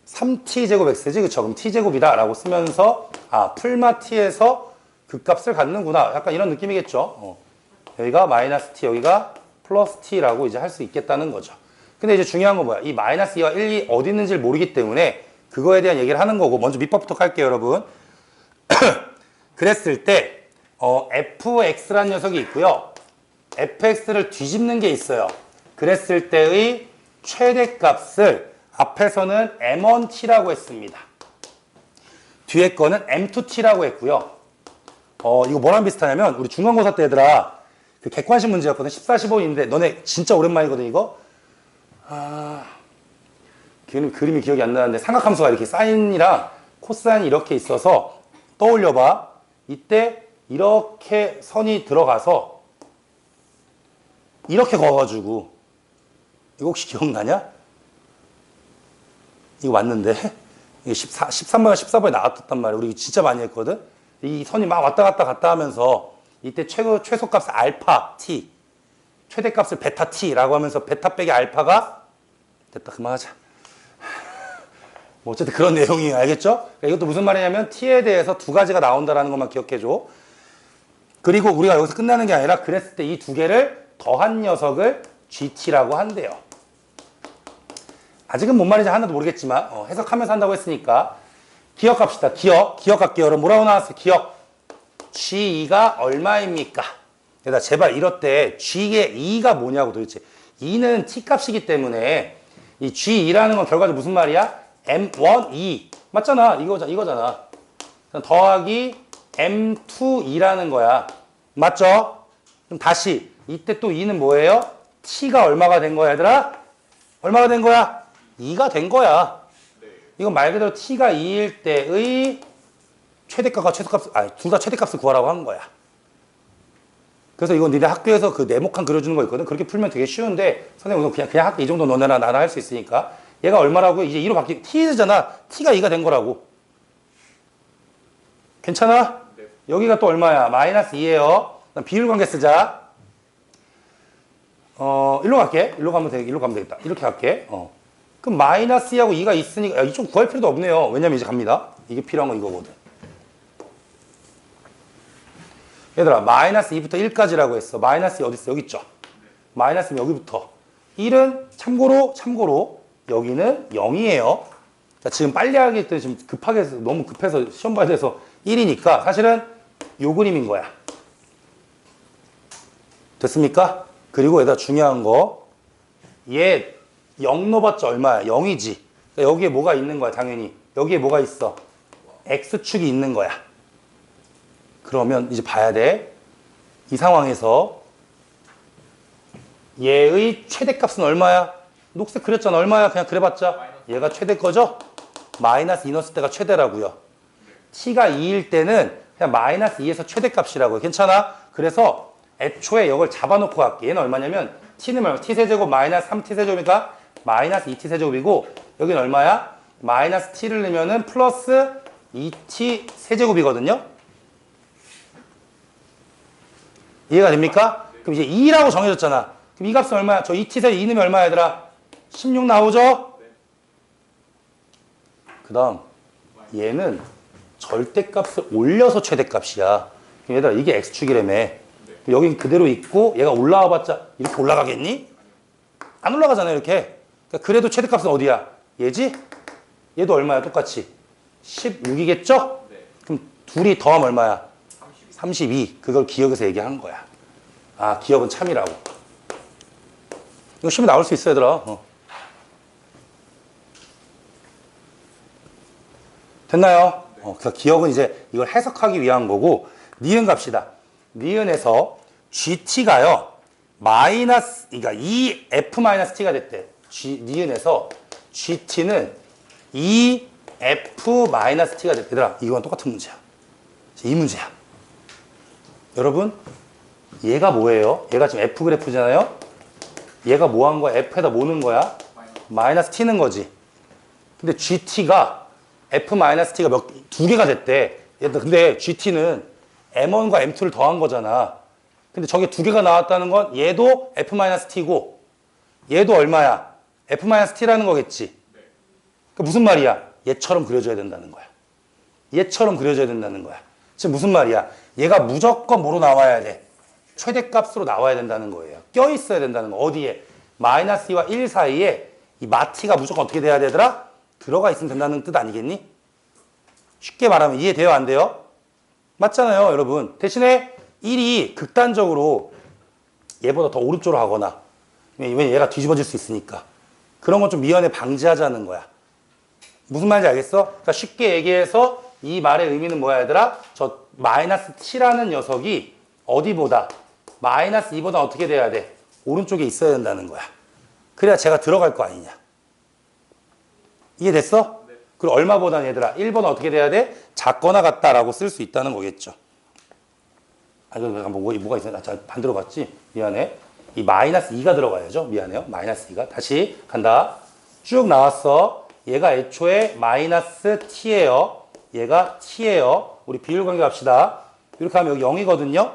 [SPEAKER 1] 3t제곱 x지 그쵸? 그럼 t제곱이다 라고 쓰면서 풀마 t에서 극값을 갖는구나 약간 이런 느낌이겠죠. 여기가 마이너스 t 여기가 플러스 t라고 이제 할 수 있겠다는 거죠. 근데 이제 중요한 건 뭐야? 이 마이너스 2와 1이 어디 있는지를 모르기 때문에 그거에 대한 얘기를 하는 거고 먼저 밑밥부터 할게요 여러분. 그랬을 때 fx라는 녀석이 있고요. fx를 뒤집는 게 있어요. 그랬을 때의 최대값을 앞에서는 m1t라고 했습니다. 뒤에 거는 m2t라고 했고요. 이거 뭐랑 비슷하냐면 우리 중간고사 때 얘들아 그 객관식 문제였거든. 14, 15인데 너네 진짜 오랜만이거든 이거. 그림이 기억이 안 나는데 삼각함수가 이렇게 사인이랑 코사인이 이렇게 있어서 떠올려봐. 이때 이렇게 선이 들어가서 이렇게 거가지고 이거 혹시 기억나냐? 이거 맞는데 이게 13번, 14번에 나왔단 말이야. 우리 이거 진짜 많이 했거든. 이 선이 막 왔다 갔다 하면서 이때 최소값 알파 t, 최대값을 베타 t라고 하면서 베타 빼기 알파가 됐다 그만하자. 뭐 어쨌든 그런 내용이 알겠죠? 그러니까 이것도 무슨 말이냐면 t에 대해서 두 가지가 나온다라는 것만 기억해줘. 그리고 우리가 여기서 끝나는 게 아니라 그랬을 때 이 두 개를 더한 녀석을 gt라고 한대요. 아직은 뭔 말인지 하나도 모르겠지만 해석하면서 한다고 했으니까 기억합시다. 기억할게요. 여러분 뭐라고 나왔어요? 기억. G2가 얼마입니까? 얘들아 제발 이럴 때 G의 2가 뭐냐고 도대체. 2는 T값이기 때문에 이 G2라는 건 결과적으로 무슨 말이야? M1, 2 맞잖아. 이거잖아. 더하기 M2, 2라는 거야. 맞죠? 그럼 다시 이때 또 2는 뭐예요? T가 얼마가 된 거야 얘들아? 얼마가 된 거야? 2가 된 거야. 이건 말 그대로 t가 2일 때의 최대값과 최소값, 둘 다 최대값을 구하라고 한 거야. 그래서 이건 니네 학교에서 그 네모칸 그려주는 거 있거든. 그렇게 풀면 되게 쉬운데 선생님 그냥 할게. 이 정도 너네나 나나 할 수 있으니까. 얘가 얼마라고요? 이제 2로 바뀌 t잖아. t가 2가 된 거라고. 괜찮아?
[SPEAKER 2] 네.
[SPEAKER 1] 여기가 또 얼마야? 마이너스 2예요. 비율 관계 쓰자. 일로 갈게. 일로 가면 되겠다. 이렇게 갈게. 그럼 마이너스 2하고 2가 있으니까 이쪽 구할 필요도 없네요. 왜냐면 이제 갑니다. 이게 필요한 건 이거거든. 얘들아 마이너스 2부터 1까지라고 했어. 마이너스 2 어디 있어? 여기 있죠. 마이너스 여기부터 1은 참고로 여기는 0이에요. 자, 지금 빨리 하기 때문에 지금 너무 급해서 시험 봐야 돼서 1이니까 사실은 요 그림인 거야. 됐습니까? 그리고 얘들아 중요한 거, 얘 0 넣어봤자 얼마야? 0이지. 그러니까 여기에 뭐가 있는 거야 당연히. 여기에 뭐가 있어? x축이 있는 거야. 그러면 이제 봐야 돼. 이 상황에서 얘의 최대값은 얼마야? 녹색 그렸잖아. 얼마야? 그냥 그려봤자 얘가 최대 거죠? 마이너스 2 넣었을 때가 최대라고요. t가 2일 때는 그냥 마이너스 2에서 최대값이라고요. 괜찮아? 그래서 애초에 이걸 잡아놓고 갈게. 얘는 얼마냐면 t는 얼마? t세제곱 마이너스 3t세제곱이니까 마이너스 2t세제곱이고 여기는 얼마야? 마이너스 t를 넣으면은 플러스 2t세제곱이거든요. 이해가 됩니까? 그럼 이제 2라고 정해졌잖아. 그럼 이 값은 얼마야? 저 2t세제곱 2 넣으면 얼마야 얘들아? 16 나오죠? 그 다음 얘는 절대값을 올려서 최대값이야. 그럼 얘들아 이게 x축이라며. 여긴 그대로 있고 얘가 올라와봤자 이렇게 올라가겠니? 안 올라가잖아요 이렇게. 그러니까 그래도 최대값은 어디야? 얘지? 얘도 얼마야 똑같이? 16이겠죠?
[SPEAKER 2] 네.
[SPEAKER 1] 그럼 둘이 더하면 얼마야? 32. 그걸 기억에서 얘기한 거야. 아 기억은 참이라고. 이거 시험에 나올 수 있어 얘들아. 됐나요? 그래서 기억은 이제 이걸 해석하기 위한 거고 니은 갑시다. 니은에서 GT가요 마이너스 그러니까 2F-T가 됐대. 니은에서 GT는 2F-T가 됐대. 얘들아 이거랑 똑같은 문제야. 이 문제야. 여러분 얘가 뭐예요? 얘가 지금 F 그래프잖아요. 얘가 뭐 한 거야? F에다 뭐 넣은 거야? 마이너스 T는 거지. 근데 GT가 F-T가 두 개가 됐대. 근데 GT는 M1과 M2를 더한 거잖아. 근데 저게 두 개가 나왔다는 건 얘도 F-T고 얘도 얼마야? F-T라는 거겠지. 그러니까 무슨 말이야? 얘처럼 그려줘야 된다는 거야. 얘처럼 그려줘야 된다는 거야. 지금 무슨 말이야? 얘가 무조건 뭐로 나와야 돼? 최대값으로 나와야 된다는 거예요. 껴있어야 된다는 거. 어디에? 마이너스 2와 1 사이에 이 마티가 무조건 어떻게 돼야 되더라? 들어가 있으면 된다는 뜻 아니겠니? 쉽게 말하면 이해돼요? 안 돼요? 맞잖아요, 여러분. 대신에 1이 극단적으로 얘보다 더 오른쪽으로 하거나 왜냐면 얘가 뒤집어질 수 있으니까 그런 건 좀 미연에 방지하자는 거야. 무슨 말인지 알겠어? 그러니까 쉽게 얘기해서 이 말의 의미는 뭐야 얘들아? 저 마이너스 t라는 녀석이 어디보다? 마이너스 2보다 어떻게 돼야 돼? 오른쪽에 있어야 된다는 거야. 그래야 제가 들어갈 거 아니냐. 이해됐어? 네. 그리고 얼마보다는 얘들아 1번은 어떻게 돼야 돼? 작거나 같다라고 쓸 수 있다는 거겠죠. 아, 이거 뭐가 있어? 자, 반대로 갔지? 미안해. 이 마이너스 2가 들어가야죠. 미안해요. 마이너스 2가. 다시 간다. 쭉 나왔어. 얘가 애초에 마이너스 t예요. 얘가 t예요. 우리 비율관계 갑시다. 이렇게 하면 여기 0이거든요.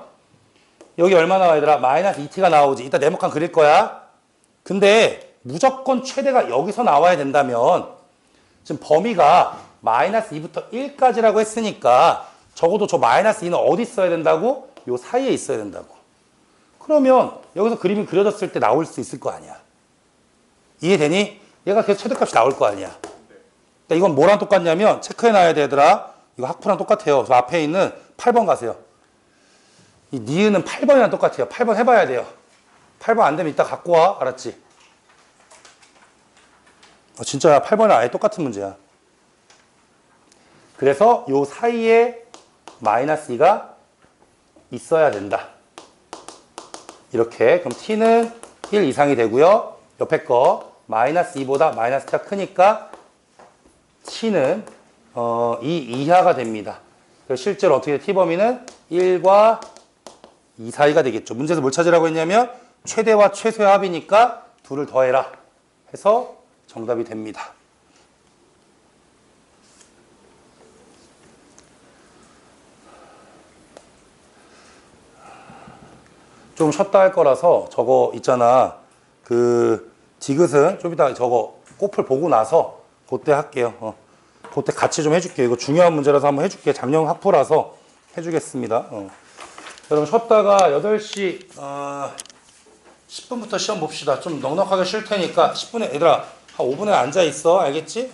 [SPEAKER 1] 여기 얼마 나와 얘들아? 마이너스 2t가 나오지. 이따 네모칸 그릴 거야. 근데 무조건 최대가 여기서 나와야 된다면 지금 범위가 마이너스 2부터 1까지라고 했으니까 적어도 저 마이너스 2는 어디 있어야 된다고? 요 사이에 있어야 된다고. 그러면 여기서 그림이 그려졌을 때 나올 수 있을 거 아니야. 이해되니? 얘가 계속 최대값이 나올 거 아니야. 그러니까 이건 뭐랑 똑같냐면 체크해놔야 되더라. 이거 학부랑 똑같아요. 저 앞에 있는 8번 가세요. 이 니은은 8번이랑 똑같아요. 8번 해봐야 돼요. 8번 안 되면 이따 갖고 와. 알았지? 진짜야. 8번은 아예 똑같은 문제야. 그래서 요 사이에 마이너스 2가 있어야 된다. 이렇게. 그럼 t는 1 이상이 되고요. 옆에 거 마이너스 2보다 마이너스 t가 크니까 t는 2 이하가 됩니다. 그래서 실제로 어떻게 t 범위는 1과 2 사이가 되겠죠. 문제에서 뭘 찾으라고 했냐면 최대와 최소의 합이니까 둘을 더해라 해서 정답이 됩니다. 좀 쉬었다 할 거라서 저거 있잖아. 그 디귿은 좀 이따 저거 꽃을 보고 나서 그때 할게요. 그때 같이 좀 해줄게요. 이거 중요한 문제라서 한번 해줄게. 작년 학부라서 해주겠습니다. 여러분 쉬었다가 8시 10분부터 시험 봅시다. 좀 넉넉하게 쉴 테니까 10분에 얘들아 한 5분에 앉아 있어. 알겠지?